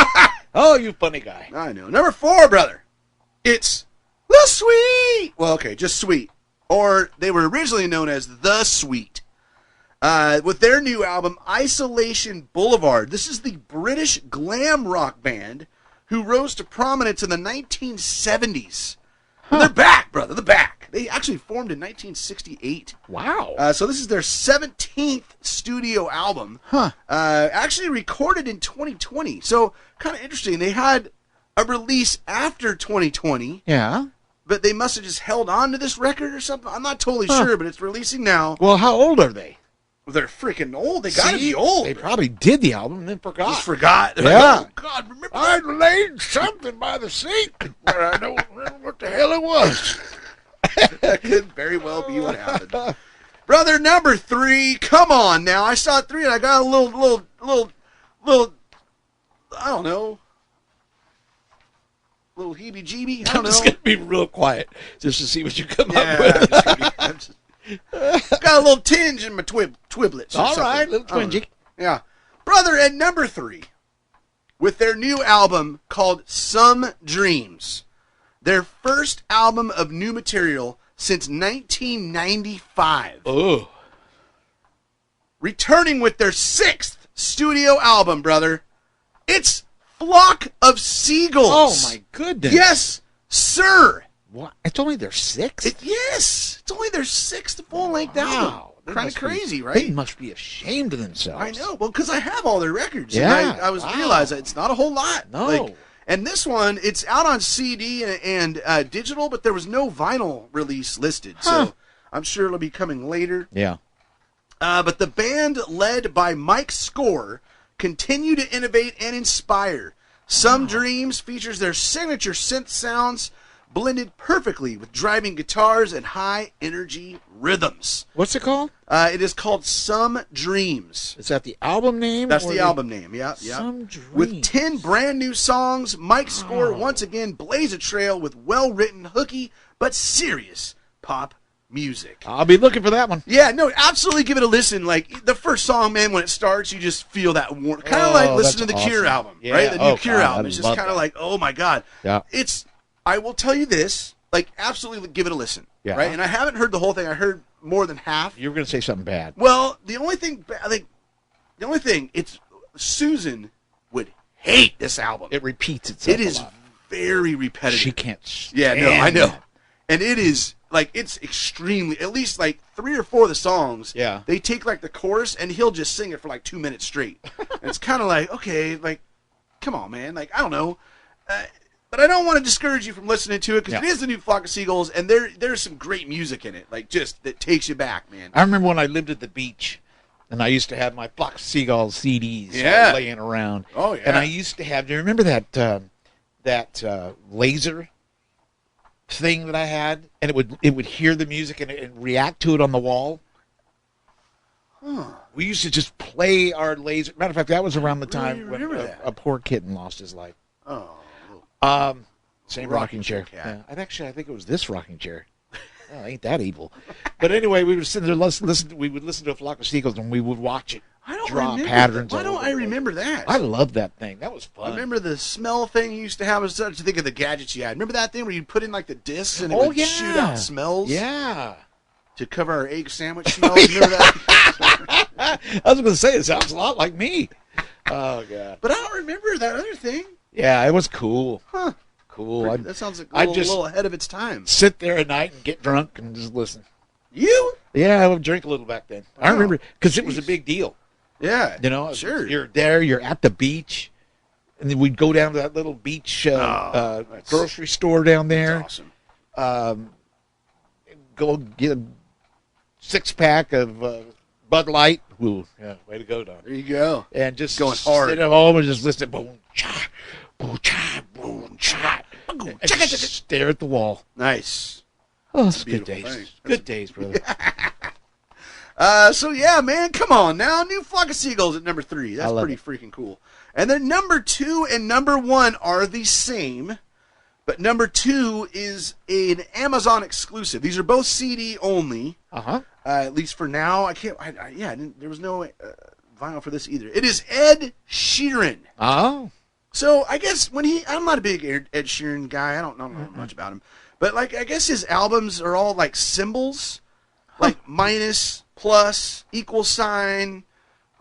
Oh, you funny guy. I know. Number 4, brother. It's The Sweet. Well, okay, just Sweet. Or they were originally known as The Sweet. With their new album, Isolation Boulevard. This is the British glam rock band who rose to prominence in the 1970s. Huh. They're back, brother. They're back. They actually formed in 1968. Wow. So this is their 17th studio album. Huh. Actually recorded in 2020. So kind of interesting. They had a release after 2020. Yeah. But they must have just held on to this record or something. I'm not totally sure, but it's releasing now. Well, how old are they? They're freaking old. They gotta be old. They probably did the album and then forgot. Just forgot. Yeah. Like, oh, God, remember I laid something by the sink, but I don't remember what the hell it was. That could very well be what happened. Brother, number 3. Come on now. I saw 3 and I got a little, I don't know. Little heebie-jeebie. I'm just going to be real quiet just to see what you come up with. Got a little tinge in my twiblets. All right, little twingy. Yeah. Brother, at number 3, with their new album called Some Dreams, their first album of new material since 1995. Oh. Returning with their 6th studio album, brother. It's Flock of Seagulls. Oh, my goodness. Yes, sir. What? It's only their 6th? Yes. It's only their 6th full-length album. Kind of crazy, right? They must be ashamed of themselves. I know. Well, because I have all their records. Yeah. And I was realizing it's not a whole lot. No. And this one, it's out on CD and digital, but there was no vinyl release listed. Huh. So I'm sure it'll be coming later. Yeah. But the band, led by Mike Score, continue to innovate and inspire. Some Dreams features their signature synth sounds blended perfectly with driving guitars and high-energy rhythms. What's it called? It is called Some Dreams. Is that the album name? That's the album name, yeah. Some Dreams. With 10 brand new songs, Mike Score once again blazed a trail with well-written, hooky, but serious pop music. I'll be looking for that one. Yeah, no, absolutely give it a listen. Like, the first song, man, when it starts, you just feel that warmth. Kind of like listening to the Cure album, right? The new Cure album. It's just kind of like, oh, my God. Yeah. I will tell you this, like, absolutely give it a listen, right? And I haven't heard the whole thing. I heard more than half. You were going to say something bad. Well, the only thing, it's Susan would hate this album. It repeats itself. It is very repetitive. She can't stand Yeah, no, I know. it. And it is, like, it's extremely, at least, like, 3 or 4 of the songs, they take, like, the chorus, and he'll just sing it for, like, 2 minutes straight. And it's kind of like, okay, like, come on, man. Like, I don't know. But I don't want to discourage you from listening to it, because it is the new Flock of Seagulls, and there's some great music in it, like, just, that takes you back, man. I remember when I lived at the beach, and I used to have my Flock of Seagulls CDs laying around. Oh, yeah. And I used to have, do you remember that laser thing that I had? And it would hear the music and react to it on the wall? We used to just play our laser. Matter of fact, that was around the time when a poor kitten lost his life. Oh. Same rocking chair. Yeah. I think it was this rocking chair. Oh, ain't that evil? But anyway, we would sit there, we would listen to a flock of seagulls, and we would watch it. I don't draw remember patterns. Why don't I remember that? I love that thing. That was fun. I remember the smell thing you used to have. I was starting to think of the gadgets you had. Remember that thing where you put in like the discs and it would shoot out smells? Yeah. To cover our egg sandwich smells. Remember that? I was going to say, it sounds a lot like me. Oh, God. But I don't remember that other thing. Yeah, it was cool. Huh. Cool. That sounds like a little ahead of its time. Sit there at night and get drunk and just listen. You? Yeah, I would drink a little back then. I remember because it was a big deal. Yeah. You know, sure. You're there, you're at the beach, and then we'd go down to that little beach grocery store down there. That's awesome. Go get a 6-pack of Bud Light. Ooh, yeah, way to go, Don. There you go. And just going hard. Sit at home and just listen. Boom, cha, boom, cha, boom, cha. And just stare at the wall. Nice. Oh, it's good days. Good days, brother. So yeah, man, come on now. New Flock of Seagulls at number 3. That's pretty freaking cool. And then number 2 and number 1 are the same, but number 2 is an Amazon exclusive. These are both CD only. At least for now. I can't. There was no vinyl for this either. It is Ed Sheeran. Oh. So I guess I'm not a big Ed Sheeran guy. I don't know much about him, but like I guess his albums are all like symbols, like minus, plus, equal sign,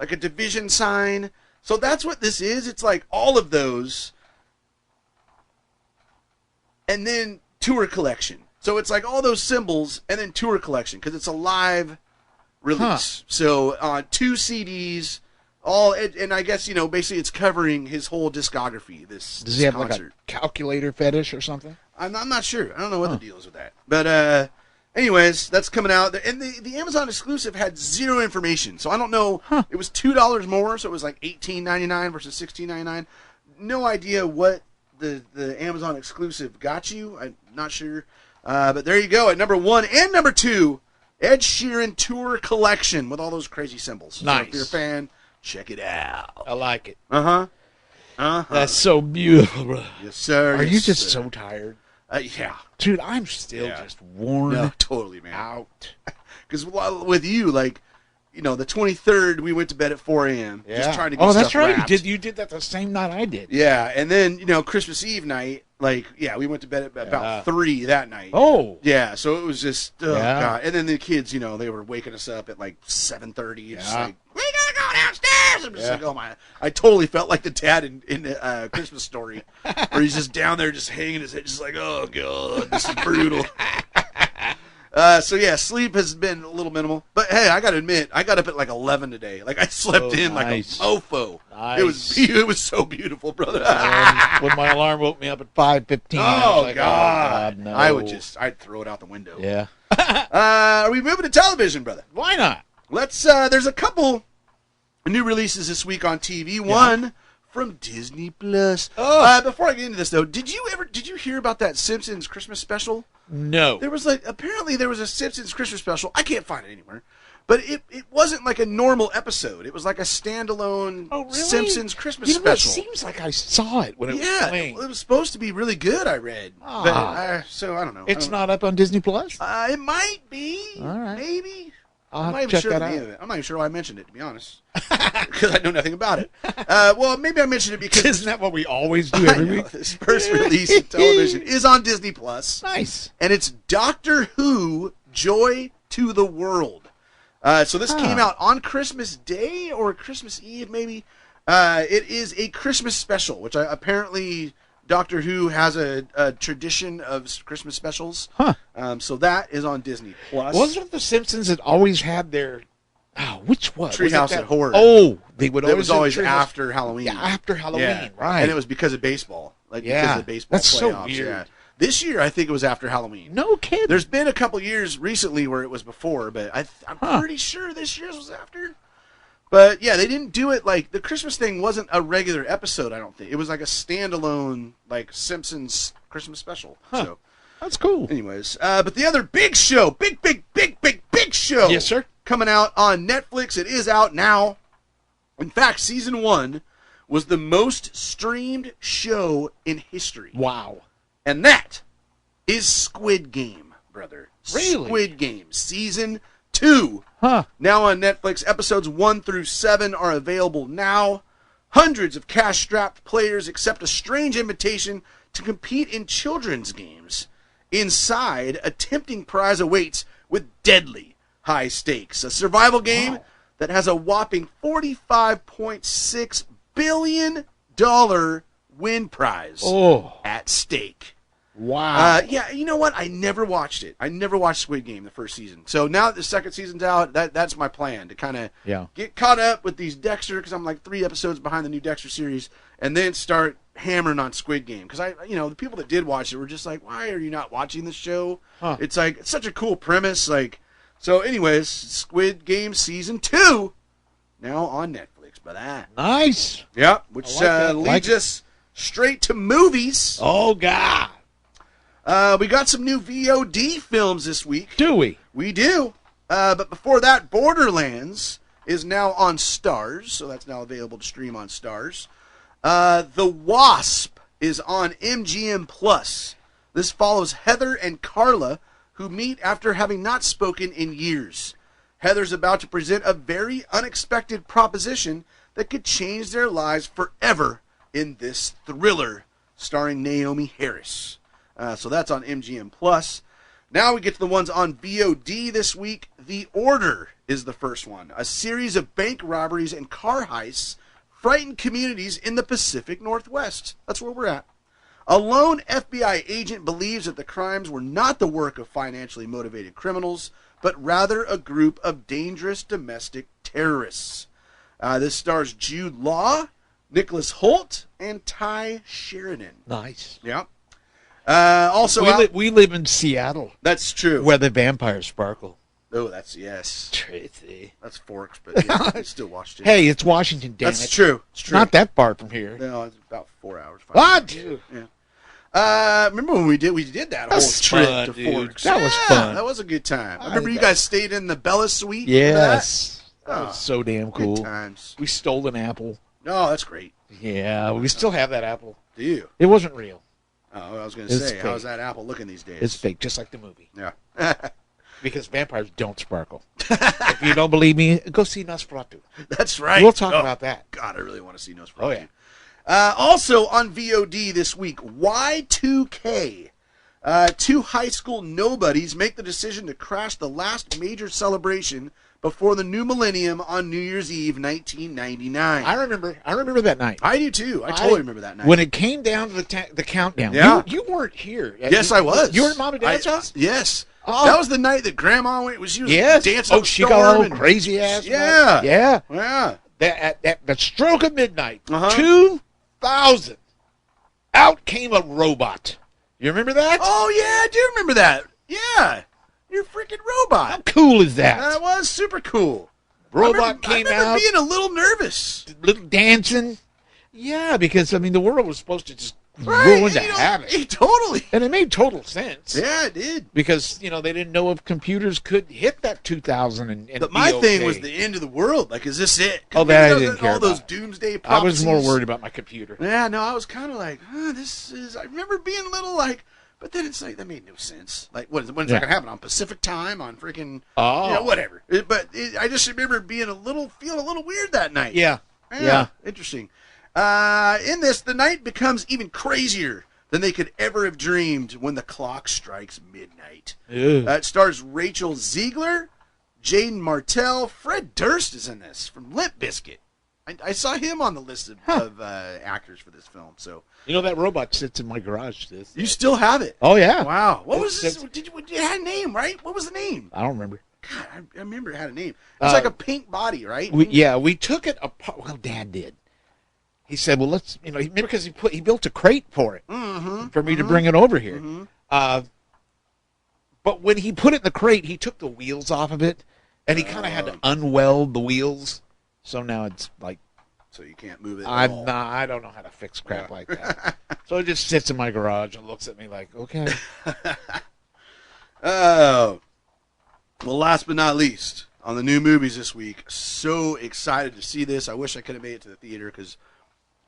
like a division sign. So that's what this is. It's like all of those, and then tour collection. So it's like all those symbols and then tour collection because it's a live release. So 2 CDs. And I guess, basically it's covering his whole discography. Does he have concert. Like a calculator fetish or something? I'm not sure. I don't know what the deal is with that. But anyways, that's coming out. And the Amazon exclusive had 0 information. So I don't know. It was $2 more, so it was like $18.99 versus $16.99. No idea what the Amazon exclusive got you. I'm not sure. But there you go. At number 1 and number 2, Ed Sheeran Tour Collection with all those crazy symbols. Nice. So if you're a fan, check it out. I like it. That's so beautiful, bro. Yes, sir. Are you just so tired? Yeah. Dude, I'm still just worn totally, man. out. Because with you, like, the 23rd, we went to bed at 4 a.m. Yeah. Just trying to get stuff that's right. wrapped. You did that the same night I did. Yeah, and then, Christmas Eve night, we went to bed at about 3 that night. Oh. Yeah, so it was just, God. And then the kids, they were waking us up at like 7:30. It's like, we gotta go downstairs. I'm just like, oh my. I totally felt like the dad in Christmas Story, where he's just down there just hanging his head, just like, oh, God, this is brutal. So yeah, sleep has been a little minimal, but hey, I gotta admit, I got up at like 11 today. Like I slept in like a mofo. Nice. It was so beautiful, brother. When my alarm woke me up at 5:15, oh, like, God, no. I'd throw it out the window. Yeah. Are we moving to television, brother? Why not? Let's. There's a couple new releases this week on TV. One from Disney Plus. Before I get into this though, did you hear about that Simpsons Christmas special? No. There was apparently there was a Simpsons Christmas special. I can't find it anywhere. But it wasn't like a normal episode. It was like a standalone Simpsons Christmas special. It seems like I saw it when it was playing. It was supposed to be really good, I read. But, so I don't know. It's not up on Disney Plus? It might be. All right. Maybe. I'll have to check that out. I'm not even sure why I mentioned it, to be honest. Because I know nothing about it. Well, maybe I mentioned it because... Isn't that what we always do every week? This first release in television is on Disney Plus. Nice. And it's Doctor Who, Joy to the World. So this came out on Christmas Day or Christmas Eve, maybe. It is a Christmas special, which apparently Doctor Who has a tradition of Christmas specials. So that is on Disney Plus. Wasn't it the Simpsons that always had their... Oh, which one? Treehouse of Horror. Oh, they would always... It was always after Halloween. Yeah, after Halloween, right. And it was because of baseball. Because of the baseball that's playoffs. So weird. Yeah. This year, I think it was after Halloween. No kidding. There's been a couple years recently where it was before, but I'm pretty sure this year's was after. But yeah, they didn't do it like the Christmas thing wasn't a regular episode. I don't think it was like a standalone like Simpsons Christmas special. So that's cool. Anyways, but the other big show, big show. Yes, sir. coming out on Netflix. It is out now. In fact, season 1 was the most streamed show in history. Wow. And that is Squid Game, brother. Really? Squid Game, season 2. Now on Netflix. Episodes 1 through 7 are available now. Hundreds of cash-strapped players accept a strange invitation to compete in children's games. Inside, a tempting prize awaits with deadly high stakes. A survival game that has a whopping $45.6 billion win prize at stake. Wow. Yeah, you know what? I never watched it. I never watched Squid Game, the first season. So now that the second season's out, that's my plan, to kind of get caught up with these Dexter, because I'm like 3 episodes behind the new Dexter series, and then start hammering on Squid Game. Because the people that did watch it were just like, why are you not watching this show? It's like, it's such a cool premise. Like, so anyways, Squid Game season 2 now on Netflix. But nice. Yep, which leads us straight to movies. Oh God. We got some new VOD films this week. Do we? We do. But before that, Borderlands is now on Starz, so that's now available to stream on Starz. The Wasp is on MGM Plus. This follows Heather and Carla, who meet after having not spoken in years. Heather's about to present a very unexpected proposition that could change their lives forever in this thriller starring Naomi Harris. So that's on MGM Plus. Now we get to the ones on VOD this week. The Order is the first one. A series of bank robberies and car heists frighten communities in the Pacific Northwest. That's where we're at. A lone FBI agent believes that the crimes were not the work of financially motivated criminals, but rather a group of dangerous domestic terrorists. This stars Jude Law, Nicholas Hoult, and Ty Sheridan. Nice. Yeah. Also, we live in Seattle. That's true. Where the vampires sparkle. Oh, that's, yes. Tracy. That's Forks, but yeah, I still watched it. Hey, it's Washington, damn That's true. It's true. Not that far from here. No, it's about 4 hours. What? Yeah. Remember when we did that whole trip to Forks? That was fun. That was a good time. I remember you guys stayed in the Bella Suite. Yes. That was so damn cool. Good times. We stole an apple. Oh, that's great. Yeah, we still have that apple. Do you? It wasn't real. Oh, I was going to say, how's that apple looking these days? It's fake, just like the movie. Yeah. Because vampires don't sparkle. If you don't believe me, go see Nosferatu. That's right. We'll talk about that. God, I really want to see Nosferatu. Oh, yeah. Also on VOD this week, Y2K. 2 high school nobodies make the decision to crash the last major celebration before the new millennium on New Year's Eve, 1999. I remember that night. I do too. I totally remember that night. When it came down to the countdown. Yeah. You weren't here. Yes, I was. You were at Mom and Dad's house? Yes. Oh. That was the night that Grandma went. She was dancing. Oh, she got all crazy ass. Yeah. Yeah. Yeah. At the stroke of midnight, 2000, out came a robot. You remember that? Oh, yeah, I do remember that. Yeah. You're a freaking robot. How cool is that? That was super cool. Robot came out. I remember being a little nervous. Little dancing. Yeah, because, the world was supposed to just ruin to have it. Totally. And it made total sense. Yeah, it did. Because, they didn't know if computers could hit that 2000 But my thing was the end of the world. Like, is this it? Oh, that I didn't care all those about. Doomsday prophecies. I was more worried about my computer. Yeah, no, I was kind of like, this is... I remember being a little like... But then it's like, that made no sense. Like, when's that going to happen? On Pacific time? On freaking... whatever. I just remember feeling a little weird that night. Yeah. Interesting. In this, the night becomes even crazier than they could ever have dreamed when the clock strikes midnight. It stars Rachel Ziegler, Jaden Martell, Fred Durst is in this from Limp Bizkit. I saw him on the list of actors for this film. So that robot sits in my garage. You still have it? Oh yeah. Wow. What was this? It had a name, right? What was the name? I don't remember. God, I remember it had a name. It's like a pink body, right? We took it apart. Well, Dad did. He said, "Well, let's maybe because he built a crate for it for me to bring it over here." But when he put it in the crate, he took the wheels off of it, and he kind of had to unweld the wheels. So now it's like... So you can't move it I don't know how to fix crap like that. So it just sits in my garage and looks at me like, okay. Oh. Well, last but not least, on the new movies this week. So excited to see this. I wish I could have made it to the theater because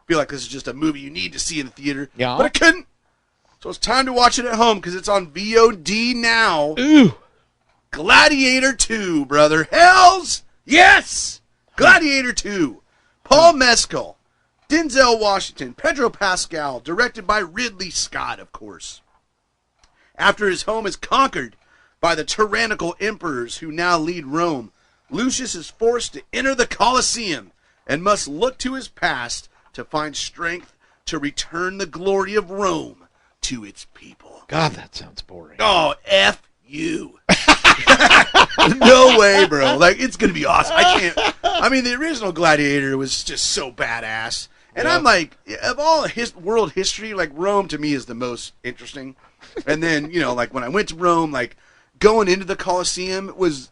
I feel like this is just a movie you need to see in the theater. Yeah. But I couldn't. So it's time to watch it at home because it's on VOD now. Ooh. Gladiator 2, brother. Hells yes! Gladiator 2. Paul Mescal, Denzel Washington, Pedro Pascal, directed by Ridley Scott, of course. After his home is conquered by the tyrannical emperors who now lead Rome, Lucius is forced to enter the Colosseum and must look to his past to find strength to return the glory of Rome to its people. God, that sounds boring. Oh, F you. No way, bro. Like, it's going to be awesome. I mean, the original Gladiator was just so badass. And I'm like, of all world history, like, Rome to me is the most interesting. And then, you know, like, when I went to Rome, like, going into the Colosseum was...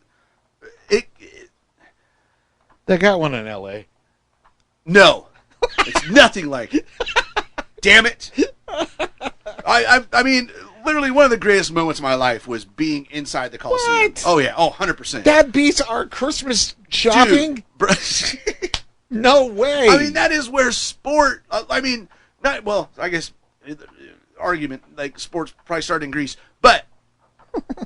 They got one in L.A. No. It's nothing like it. Damn it. I mean... Literally, one of the greatest moments of my life was being inside the Coliseum. What? Oh, yeah. Oh, 100%. That beats our Christmas shopping? Dude, bro. No way. I mean, that is where sport... I mean, not well, I guess, argument, like, sports probably started in Greece. But,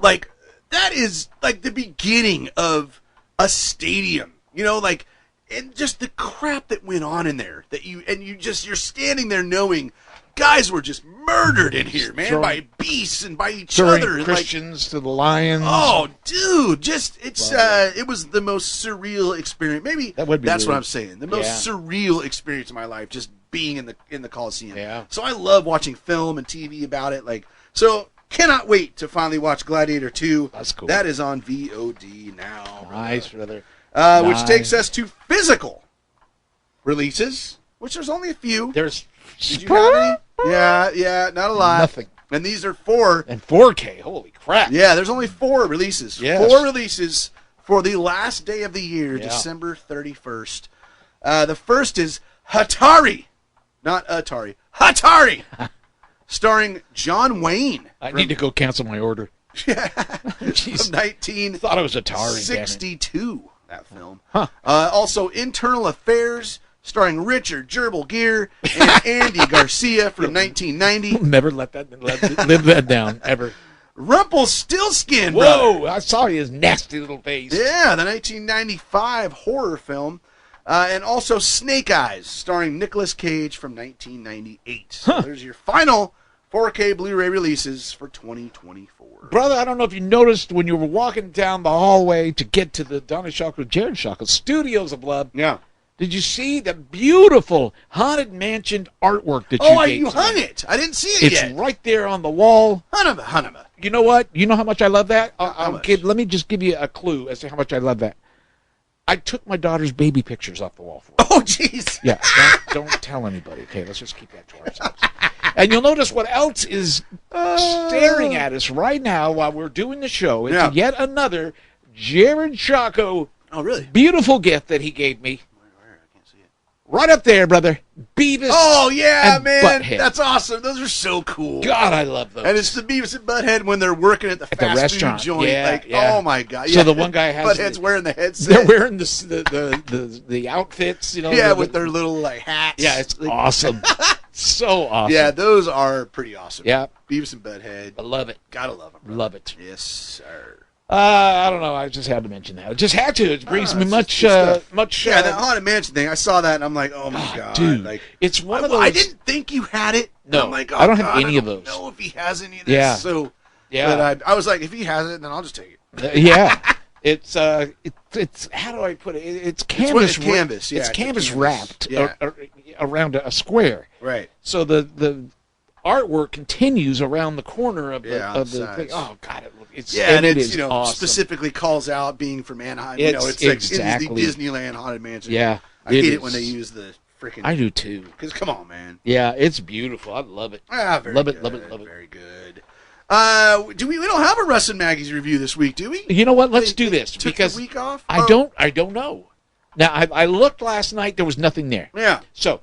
like, that is, like, the beginning of a stadium. You know, like, and just the crap that went on in there. You're standing there knowing... Guys were just murdered in here, man, by beasts and by each other. Christians to the lions. Oh, dude, it was the most surreal experience. Maybe that's what I'm saying. The most surreal experience of my life, just being in the Coliseum. Yeah. So I love watching film and TV about it. Like, so cannot wait to finally watch Gladiator 2. That's cool. That is on VOD now. Nice, brother. Which takes us to physical releases, which there's only a few. Did you have any? Yeah, not a lot. Nothing. And these are 4. And 4K, holy crap. Yeah, there's only 4 releases. Yes. 4 releases for the last day of the year, December 31st. The first is Hatari. Not Atari. Hatari! Starring John Wayne. I need to go cancel my order. Yeah. From 1962, thought it was Atari. that film. Huh. Also, Internal Affairs, starring Richard Gerbil Gere and Andy Garcia from 1990. Never live that down, ever. Rumpelstiltskin, Whoa, brother. I saw his nasty little face. Yeah, the 1995 horror film. And also Snake Eyes, starring Nicolas Cage from 1998. So there's your final 4K Blu-ray releases for 2024. Brother, I don't know if you noticed when you were walking down the hallway to get to the Donna Shockley, Jared Shockley Studios of Love. Yeah. Did you see the beautiful Haunted Mansion artwork that you hung it. I didn't see it yet. It's right there on the wall. Hanama. You know what? You know how much I love that? Much? Let me just give you a clue as to how much I love that. I took my daughter's baby pictures off the wall for her. Oh, jeez. Yeah, don't tell anybody. Okay, let's just keep that to ourselves. And you'll notice what else is staring at us right now while we're doing the show. It's yet another Jared Shocko beautiful gift that he gave me. Right up there, brother. Beavis. Oh, yeah, and man. Butthead. That's awesome. Those are so cool. God, I love those. And it's the Beavis and Butthead when they're working at the fast food joint. Oh, my God. So the one guy has... Butthead's wearing the headset. They're wearing the outfits, you know. Yeah, with their little, like, hats. Yeah, it's awesome. So awesome. Yeah, those are pretty awesome. Yeah. Beavis and Butthead. I love it. Gotta love them. Love it. Yes, sir. I don't know. I just had to mention that. I just had to. It brings me much. Yeah, that Haunted Mansion thing. I saw that and I'm like, oh my God, dude! Like, it's one of those. I didn't think you had it. No, I'm like, I don't have any of those. I don't know if he has any of this. Yeah. So yeah, but I was like, if he has it, then I'll just take it. Yeah. It's how do I put it? It's canvas. It's canvas. Yeah. It's canvas wrapped around a square. Right. So the artwork continues around the corner of the thing. Oh God, it's awesome. Specifically calls out being from Anaheim. It's exactly the Disneyland Haunted Mansion. Yeah, I hate it when they use the freaking. I do too. Because come on, man. Yeah, it's beautiful. I love it. Love it. Very good. We don't have a Russ and Maggie's review this week, do we? You know what? Let's do this because the week off. I don't know. Now I looked last night. There was nothing there. Yeah. So.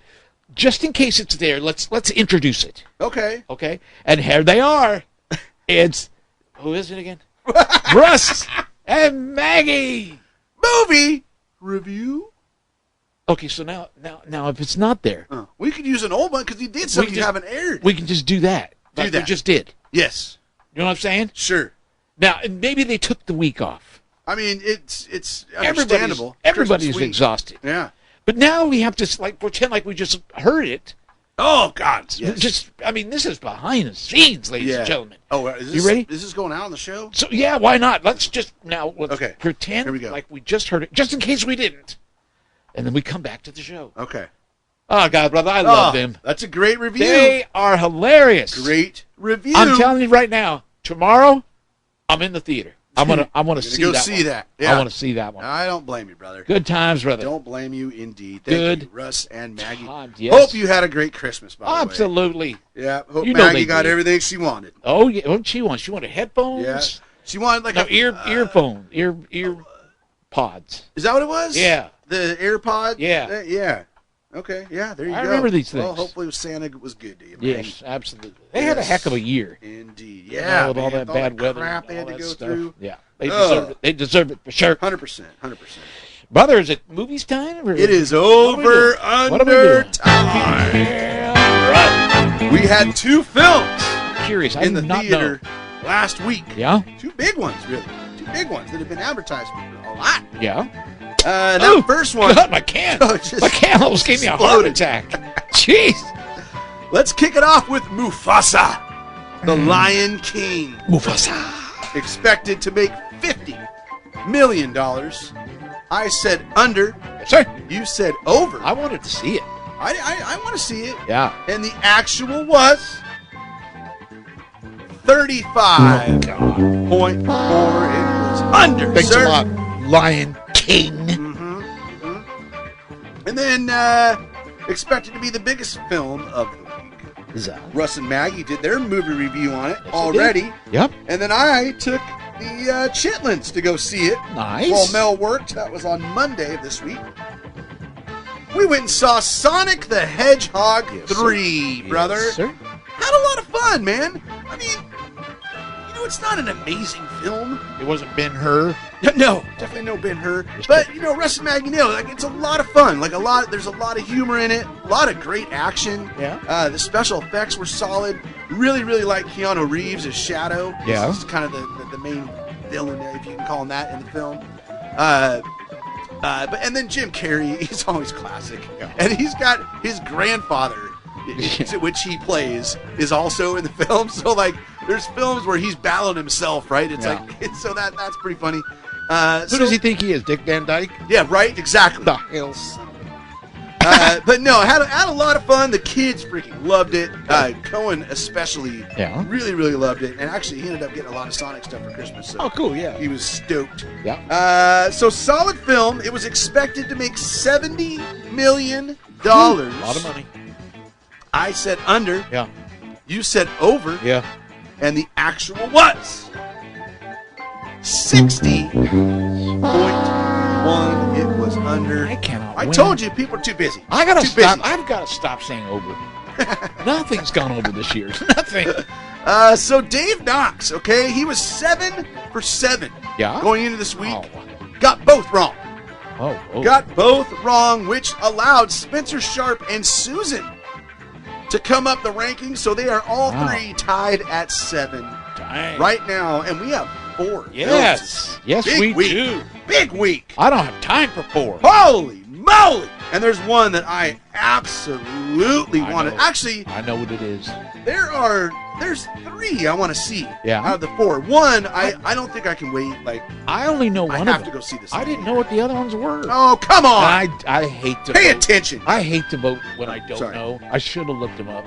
Just in case it's there, let's introduce it. Okay. Okay. And here they are. It's who is it again? Russ and Maggie. movie review. Okay, so now, if it's not there, we could use an old one because he did something you haven't aired. We can just do that. We just did. Yes. You know what I'm saying? Sure. Now, maybe they took the week off. I mean, it's understandable. Everybody's exhausted. Yeah. But now we have to pretend like we just heard it. Oh God! Yes. This is behind the scenes, ladies and gentlemen. Oh, you ready? Is this going out on the show? So why not? Let's pretend Here we go. like we just heard it, just in case we didn't, and then we come back to the show. Okay. Oh God, brother, I love them. That's a great review. They are hilarious. Great review. I'm telling you right now. Tomorrow, I'm in the theater. I want to see that. See that. Yeah. I want to see that one. I don't blame you, brother. Good times, brother. Don't blame you, indeed. Thank you, Russ and Maggie. Yes. Hope you had a great Christmas, by the way. Absolutely. Yeah. Hope Maggie got everything she wanted. Oh yeah. What she wanted? She wanted headphones. Yeah. She wanted earphone, ear pods. Is that what it was? Yeah. The AirPod. Yeah. Yeah. Okay, yeah, there you go. I remember these things. Well, hopefully Santa was good to you, man. Yes, absolutely. They had a heck of a year. Indeed. Yeah, with all that bad weather. Crap they had to go through. Yeah, they deserve it. They deserve it for sure. 100%. Brother, is it movies time? It is over under time. Yeah, we had 2 films curious. in the theater last week. Yeah? 2 big ones, really. 2 big ones that have been advertised a lot. Yeah. That first one. God, my can almost gave me a heart attack. Jeez. Let's kick it off with Mufasa, the Lion King. Mufasa. Expected to make $50 million. I said under. Sorry. You said over. I wanted to see it. I want to see it. Yeah. And the actual was 35.4. It was under. Thanks a lot, Lion King. And then expected to be the biggest film of the week. Russ and Maggie did their movie review on it already. Yep. And then I took the Chitlins to go see it. Nice. While Mel worked. That was on Monday of this week. We went and saw Sonic the Hedgehog 3, brother. Yes, sir. Had a lot of fun, man. I mean, it's not an amazing film. It wasn't Ben-Hur. No, definitely no Ben-Hur. But Russ and Maggie nailed it. It's a lot of fun. There's a lot of humor in it. A lot of great action. Yeah. The special effects were solid. Really, really like Keanu Reeves as Shadow. Yeah. He's kind of the main villain, if you can call him that, in the film. And then Jim Carrey, he's always classic. Yeah. And he's got his grandfather, which he plays, is also in the film. So there's films where he's battling himself, right? It's so that's pretty funny. Who does he think he is, Dick Van Dyke? Yeah, right. Exactly. The hell's. But no, had a lot of fun. The kids freaking loved it. Cohen especially, really, really loved it. And actually, he ended up getting a lot of Sonic stuff for Christmas. So cool, yeah. He was stoked. Yeah. So solid film. It was expected to make $70 million. A lot of money. I said under. Yeah. You said over. Yeah. And the actual was 60.1. It was under. I cannot. I told you, people are too busy. I've got to stop saying over. Nothing's gone over this year. Nothing. So Dave Knox, okay, he was 7 for 7. Yeah. Going into this week, got both wrong. Oh. Got both wrong, which allowed Spencer Sharp and Susan to come up the rankings, so they are all 3 tied at 7 right now, and we have 4. Yes, we do. Big week. I don't have time for 4. Holy moly! And there's one that I absolutely want to. Actually, I know what it is. There's 3 I want to see. Yeah. Out of the 4, one I don't think I can wait. I only know one of them. I have to go see this. I didn't know what the other ones were. Oh, come on! I hate to pay vote. attention. I hate to vote when I don't know. I should have looked them up.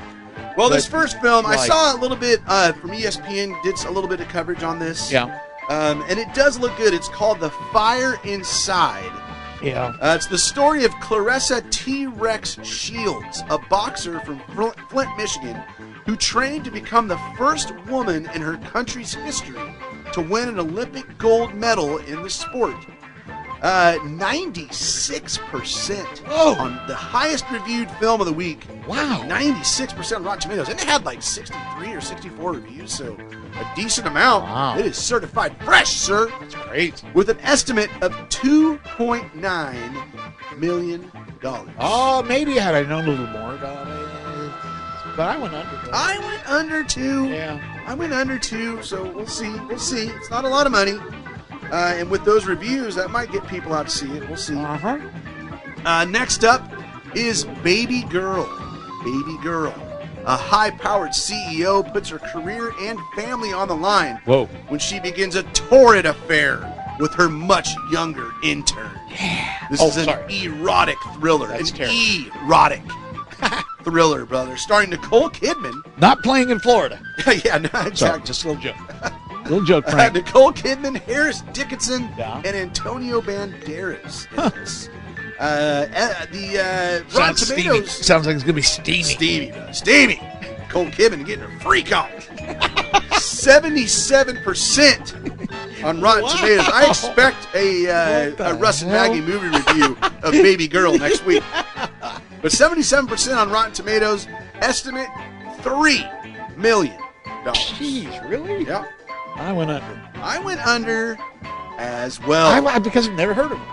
Well, this first film, I saw a little bit from ESPN. Did a little bit of coverage on this. Yeah. And it does look good. It's called The Fire Inside. Yeah. It's the story of Clarissa T-Rex Shields, a boxer from Flint, Michigan, who trained to become the first woman in her country's history to win an Olympic gold medal in the sport. 96% on the highest reviewed film of the week. Wow. 96% on Rotten Tomatoes. And it had like 63 or 64 reviews, so a decent amount. Wow. It is certified fresh, sir. That's great. With an estimate of $2.9 million. Oh, maybe had I known a little more about it. But I went under. I went under, too. Yeah. I went under, too, so we'll see. We'll see. It's not a lot of money. And with those reviews, that might get people out to see it. We'll see. Next up is Baby Girl. Baby Girl. A high-powered CEO puts her career and family on the line when she begins a torrid affair with her much younger intern. Yeah. This is an erotic thriller. That's erotic thriller, brother. Starring Nicole Kidman. Not playing in Florida. Yeah, no, exactly. Sorry, just a little joke. Little joke, Frank. Nicole Kidman, Harris Dickinson, and Antonio Banderas in this. The Rotten Tomatoes sounds like it's gonna be steamy. Steamy. Nicole Kidman getting her freak on. 77% on Rotten Tomatoes. I expect a Russ and Maggie movie review of Baby Girl next week. But 77% on Rotten Tomatoes. Estimate $3 million. Jeez, really? Yeah. I went under. I went under as well. Because I've never heard of it.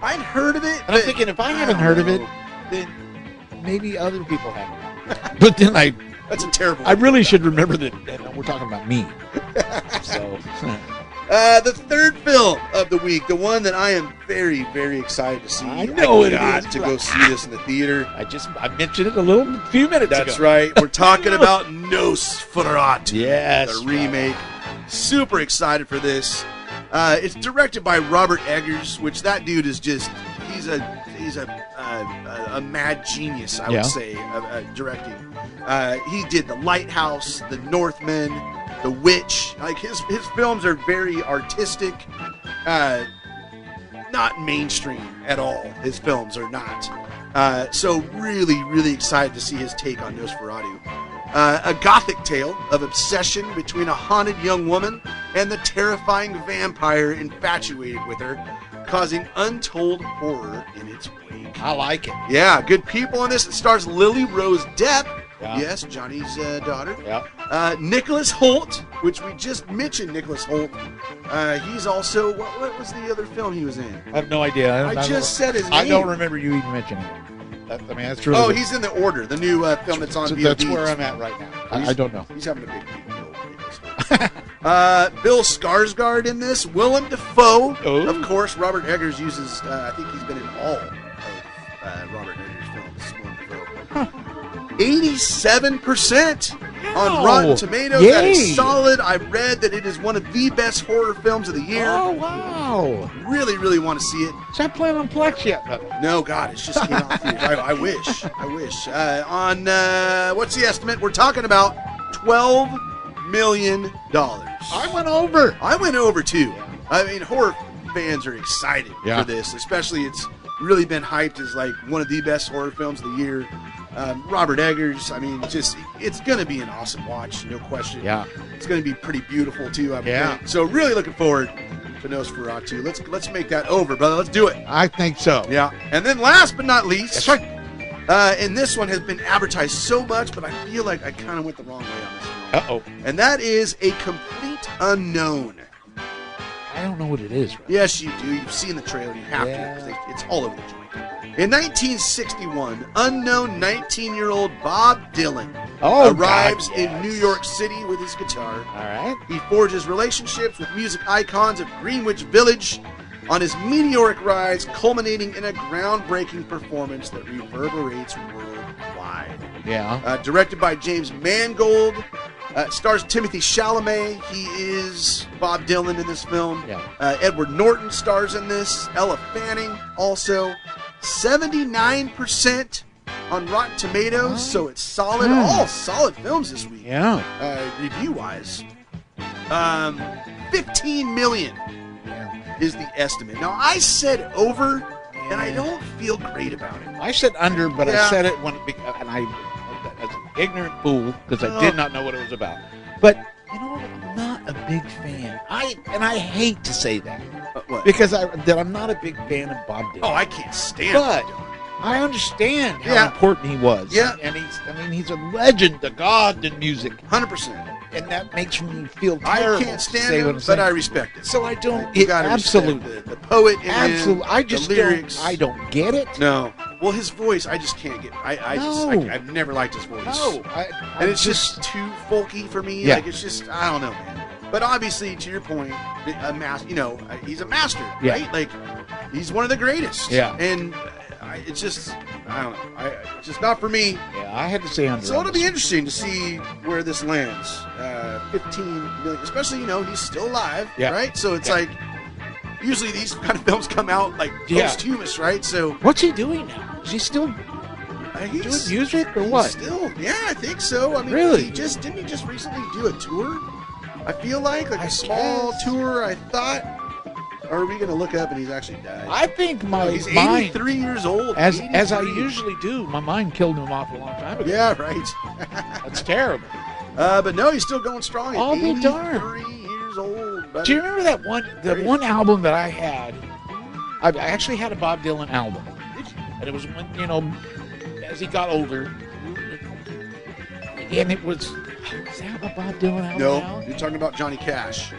I'd heard of it. And I'm thinking, if I haven't heard of it, then maybe other people haven't. But then that's a terrible. I really should remember that we're talking about me. So. The third film of the week, the one that I am very, very excited to see. I know it got is. to go see this in the theater. I mentioned it a few minutes ago. That's right. We're talking about Nosferatu. Yes. The remake. Super excited for this. It's directed by Robert Eggers, which that dude is just, he's a mad genius, I would say, directing. He did The Lighthouse, The Northman, The Witch. Like his films are very artistic, not mainstream at all. His films are not. So really, really excited to see his take on Nosferatu. A gothic tale of obsession between a haunted young woman and the terrifying vampire infatuated with her, causing untold horror in its wake. I like it. Yeah, good people in this. It stars Lily Rose Depp. Yeah. Yes, Johnny's daughter. Yeah. Nicholas Hoult, which we just mentioned. Nicholas Hoult. He's also what was the other film he was in? I have no idea. I just said his name. I don't remember you even mentioning it. That's really. Oh, he's in The Order, the new film that's on VOD. That's where I'm at right now. I don't know. He's having a big deal. Bill Skarsgård in this. Willem Dafoe. Oh. Of course, Robert Eggers uses. I think he's been in all of Robert Eggers' films. Willem Dafoe. 87% on Rotten Tomatoes. Yay. That is solid. I read that it is one of the best horror films of the year. Oh, wow. Really, really want to see it. Is that playing on Plex yet, brother? No, God, it's just came out. I wish. On, what's the estimate? We're talking about $12 million. I went over. I went over, too. I mean, horror fans are excited for this, especially it's really been hyped as like one of the best horror films of the year. Robert Eggers, I mean, it's going to be an awesome watch, no question. Yeah. It's going to be pretty beautiful, too, I think. So really looking forward to Nosferatu. Let's make that over, brother. Let's do it. I think so. Yeah. And then last but not least. That's right. And this one has been advertised so much, but I feel like I kind of went the wrong way on this one. Uh-oh. And that is A Complete Unknown. I don't know what it is. Right? Yes, you do. You've seen the trailer. You have to. Because it's all over the joint. In 1961, unknown 19-year-old Bob Dylan arrives in New York City with his guitar. All right. He forges relationships with music icons of Greenwich Village on his meteoric rise, culminating in a groundbreaking performance that reverberates worldwide. Yeah. Directed by James Mangold. Stars Timothy Chalamet. He is Bob Dylan in this film. Yeah. Edward Norton stars in this. Ella Fanning also. 79% on Rotten Tomatoes, so it's solid. All solid films this week. Yeah. Review-wise. 15 million is the estimate. Now, I said over, and I don't feel great about it. I said under, but I said it as an ignorant fool, because I did not know what it was about. But, you know, I'm not a big fan. I hate to say that. Because I'm not a big fan of Bob Dylan. Oh, I can't stand but Bob Dylan. I understand how important he was. Yeah. And he's a legend, a god in music. 100%. And that makes me feel terrible. I can't stand him, but I respect it. So I don't. Absolutely. The poet in absolutely. Him, I just the lyrics. I don't get it. No. Well, his voice, I just can't get. I've never liked his voice. No. And it's just too folky for me. Yeah. Like, it's just, I don't know, man. But obviously, to your point, he's a master, right? Like, he's one of the greatest. Yeah. And it's just, I don't know. It's just not for me. Yeah, I had to say under. So it'll be interesting to see where this lands. 15 million, especially, he's still alive, right? So it's like, usually these kind of films come out like posthumous, right? So what's he doing now? Is he still doing music or what? Still, yeah, I think so. I mean, really? Didn't he just recently do a tour? I feel like a small tour. I thought. Or are we going to look up and he's actually died? I think he's 83 years old. As I usually do, my mind killed him off a long time ago. Yeah, right. That's terrible. But no, he's still going strong. I'll be darned. 83 years old. Buddy. Do you remember that one album that I had? I actually had a Bob Dylan album, and it was when as he got older, and it was. Is that a Bob Dylan album? No, now? you're talking about Johnny Cash.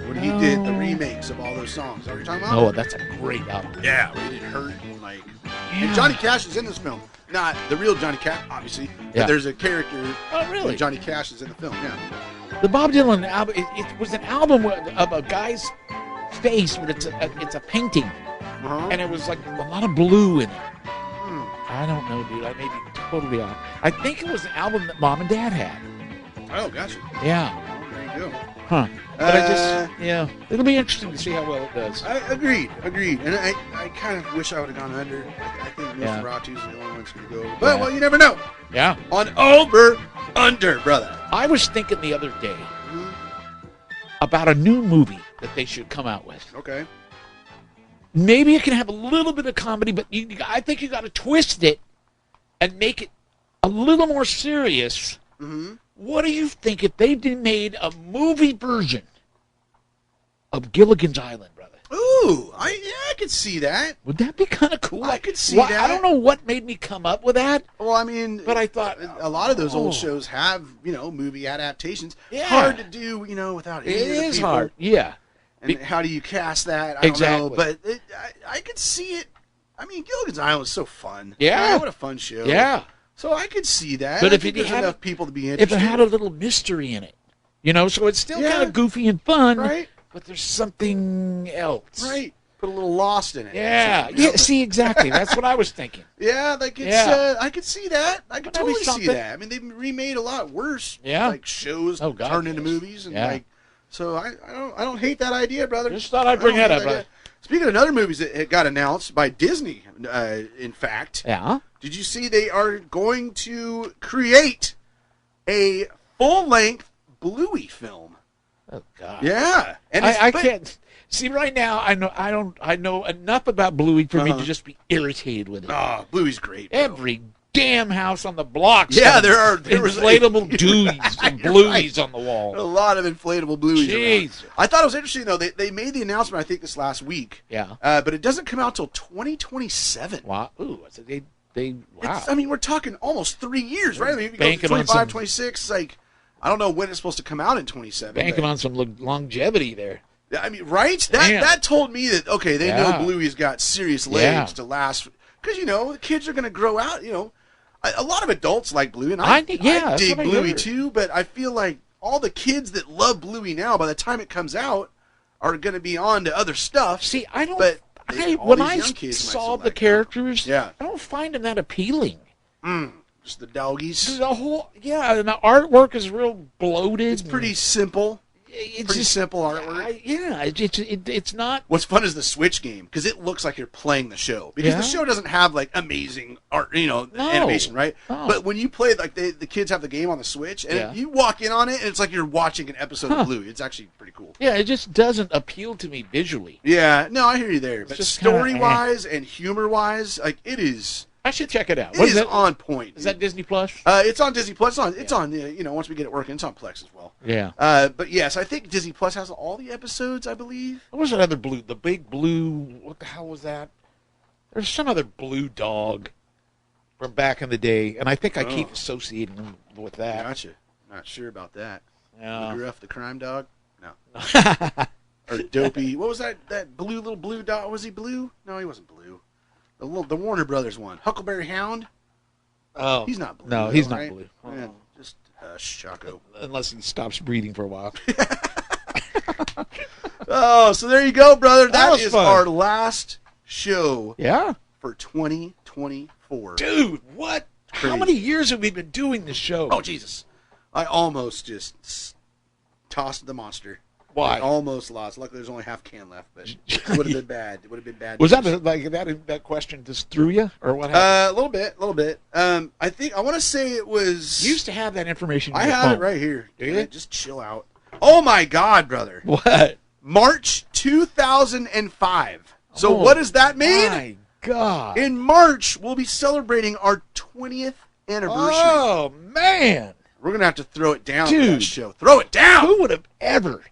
When he did the remakes of all those songs. Is that what you're talking about? No, that's a great album. Yeah, where he did Hurt and And Johnny Cash is in this film. Not the real Johnny Cash, obviously. But there's a character. Oh, really? Johnny Cash is in the film, yeah. The Bob Dylan album, it was an album of a guy's face, but it's a painting. And it was like a lot of blue in it. I don't know, dude. I may be totally off. I think it was an album that Mom and Dad had. Oh, gotcha. Yeah. Oh, there you go. Huh. But it'll be interesting to see how well it does. Agreed. And I kind of wish I would have gone under. I think Nosferatu's the only one's going to go. But, well, you never know. Yeah. On under, brother. I was thinking the other day about a new movie that they should come out with. Okay. Maybe it can have a little bit of comedy, but I think you got to twist it and make it a little more serious. Mm-hmm. What do you think if they made a movie version of Gilligan's Island, brother? Ooh, I could see that. Would that be kind of cool? I could see that. I don't know what made me come up with that. Well, I mean, but I thought a lot of those old shows have, movie adaptations. Yeah. Hard to do, without any of the is people. hard. Yeah. And how do you cast that? I don't know, but I could see it. I mean, Gilligan's Island is so fun. Yeah. What a fun show. Yeah. So I could see that. But if there's enough people to be if interested. it had a little mystery in it, so it's still kind of goofy and fun, right? But there's something else, right? Put a little Lost in it. Yeah, see, exactly. That's what I was thinking. Yeah, like it's. I could see that. I could totally see that. I mean, they've remade a lot worse. Yeah, like shows turned into movies, and so I don't hate that idea, brother. Just thought I'd bring that up, brother. Speaking of other movies that got announced by Disney, in fact. Yeah. Did you see they are going to create a full-length Bluey film? Oh God. Yeah, and I can't see right now. I know enough about Bluey for me to just be irritated with it. Oh, Bluey's great. Bro. Every damn house on the block. Yeah, there inflatable Deweys and Blueys on the wall. A lot of inflatable Blueys. Jeez. I thought it was interesting though. They made the announcement I think this last week. Yeah. But it doesn't come out till 2027. Wow. Ooh. So wow. I mean, we're talking almost 3 years, right? I mean, if you go to 25, 26, like, I don't know when it's supposed to come out in 27. Banking on some longevity there. I mean, right? That told me that, okay, they know Bluey's got serious legs to last. Because, the kids are going to grow out, A lot of adults like Bluey, and I dig Bluey too, but I feel like all the kids that love Bluey now, by the time it comes out, are going to be on to other stuff. See, I don't... But when I saw the characters, I don't find them that appealing. Just the doggies. The whole, and the artwork is real bloated. It's pretty simple. It's pretty simple artwork. It's not. What's fun is the Switch game because it looks like you're playing the show because the show doesn't have like amazing art, animation, right? No. But when you play, like the kids have the game on the Switch, and you walk in on it, and it's like you're watching an episode of Bluey. It's actually pretty cool. Yeah, it just doesn't appeal to me visually. Yeah, no, I hear you there. But story-wise and humor-wise, like it is. I should check it out. It is on point. Is that Disney Plus? It's on Disney Plus. It's on. Once we get it working, it's on Plex as well. Yeah. But yes, I think Disney Plus has all the episodes. I believe. What was that other blue? The big blue. What the hell was that? There's some other blue dog from back in the day, and I think I keep associating him with that. Gotcha. Not sure about that. Yeah. Gruff the crime dog? No. Or Dopey. What was that? That little blue dog? Was he blue? No, he wasn't blue. The Warner Brothers one. Huckleberry Hound? Oh. He's not blue. No, he's not blue. Yeah, just Shaco. Unless he stops breathing for a while. Oh, so there you go, brother. That is fun. our last show. Yeah. For 2024. Dude, what? How many years have we been doing this show? Oh, Jesus. I almost just tossed the monster. Why? I almost lost. Luckily, there's only half can left, but it would have been bad. It would have been bad. Was that like that question just threw you, or what happened? A little bit. I want to say it was. You used to have that information. I have it right here. Do you? Just chill out. Oh my God, brother! What? March 2005. So what does that mean? My God! In March, we'll be celebrating our 20th anniversary. Oh man! We're gonna have to throw it down, dude. For that show. Throw it down. Who would have ever?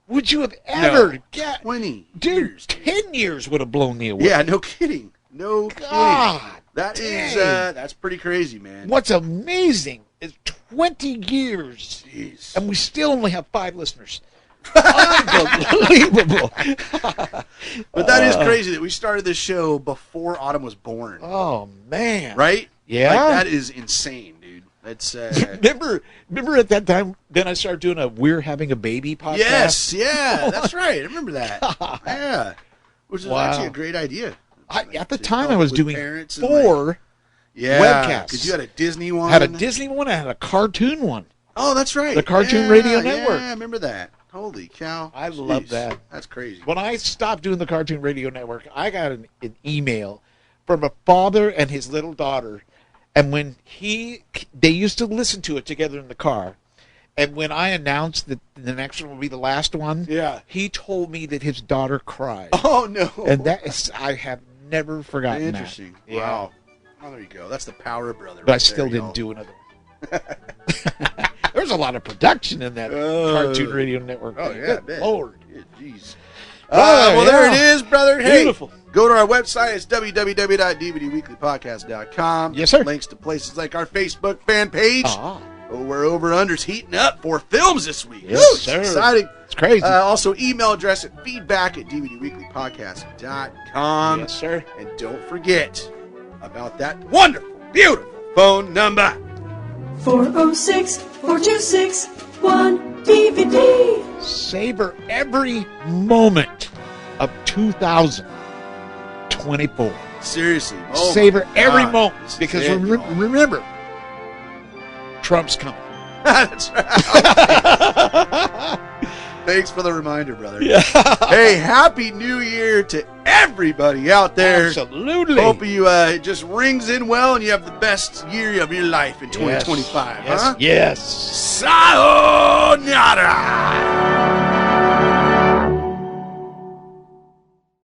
Would you have ever got 20 years? 10 years would have blown me away. Yeah, no kidding. No God, kidding. That is that's pretty crazy, man. What's amazing is 20 years. Jeez. And we still only have 5 listeners. Unbelievable. But that is crazy that we started this show before Autumn was born. Oh man. Right? Yeah. Like, that is insane, dude. That's remember at that time then I started doing a We're Having a Baby podcast? Yes, yeah, that's right. I remember that. Yeah. Which is actually a great idea. At the time I was doing 4 webcasts. Because you had a Disney one. I had a Disney one, I had a cartoon one. Oh, that's right. The Cartoon Radio Network. Yeah, I remember that. Holy cow. I love that. That's crazy. When I stopped doing the Cartoon Radio Network, I got an email from a father and his little daughter. And when they used to listen to it together in the car. And when I announced that the next one will be the last one, he told me that his daughter cried. Oh, no. And I have never forgotten Interesting. that. Wow. Yeah. Oh, there you go. That's the power of brother. But I still didn't do another one. There's a lot of production in that Cartoon Radio Network. Oh, yeah. Good Lord. Jeez. Well, there it is, brother. Hey, beautiful. Go to our website. It's www.dvdweeklypodcast.com. Yes, sir. Links to places like our Facebook fan page. We're over-unders heating up for films this week. Yes, Woo, sir. Exciting. It's crazy. Also, email address at feedback@dvdweeklypodcast.com. Yes, sir. And don't forget about that wonderful, beautiful phone number. 406-426-1DVD. Savor every moment of 2024. Seriously. Savor every moment. Because remember, Trump's coming. That's right. Thanks for the reminder, brother. Yeah. Hey, Happy New Year to everybody out there. Absolutely. Hope you it just rings in well and you have the best year of your life in 2025. Yes. Huh? Yes. Sayonara.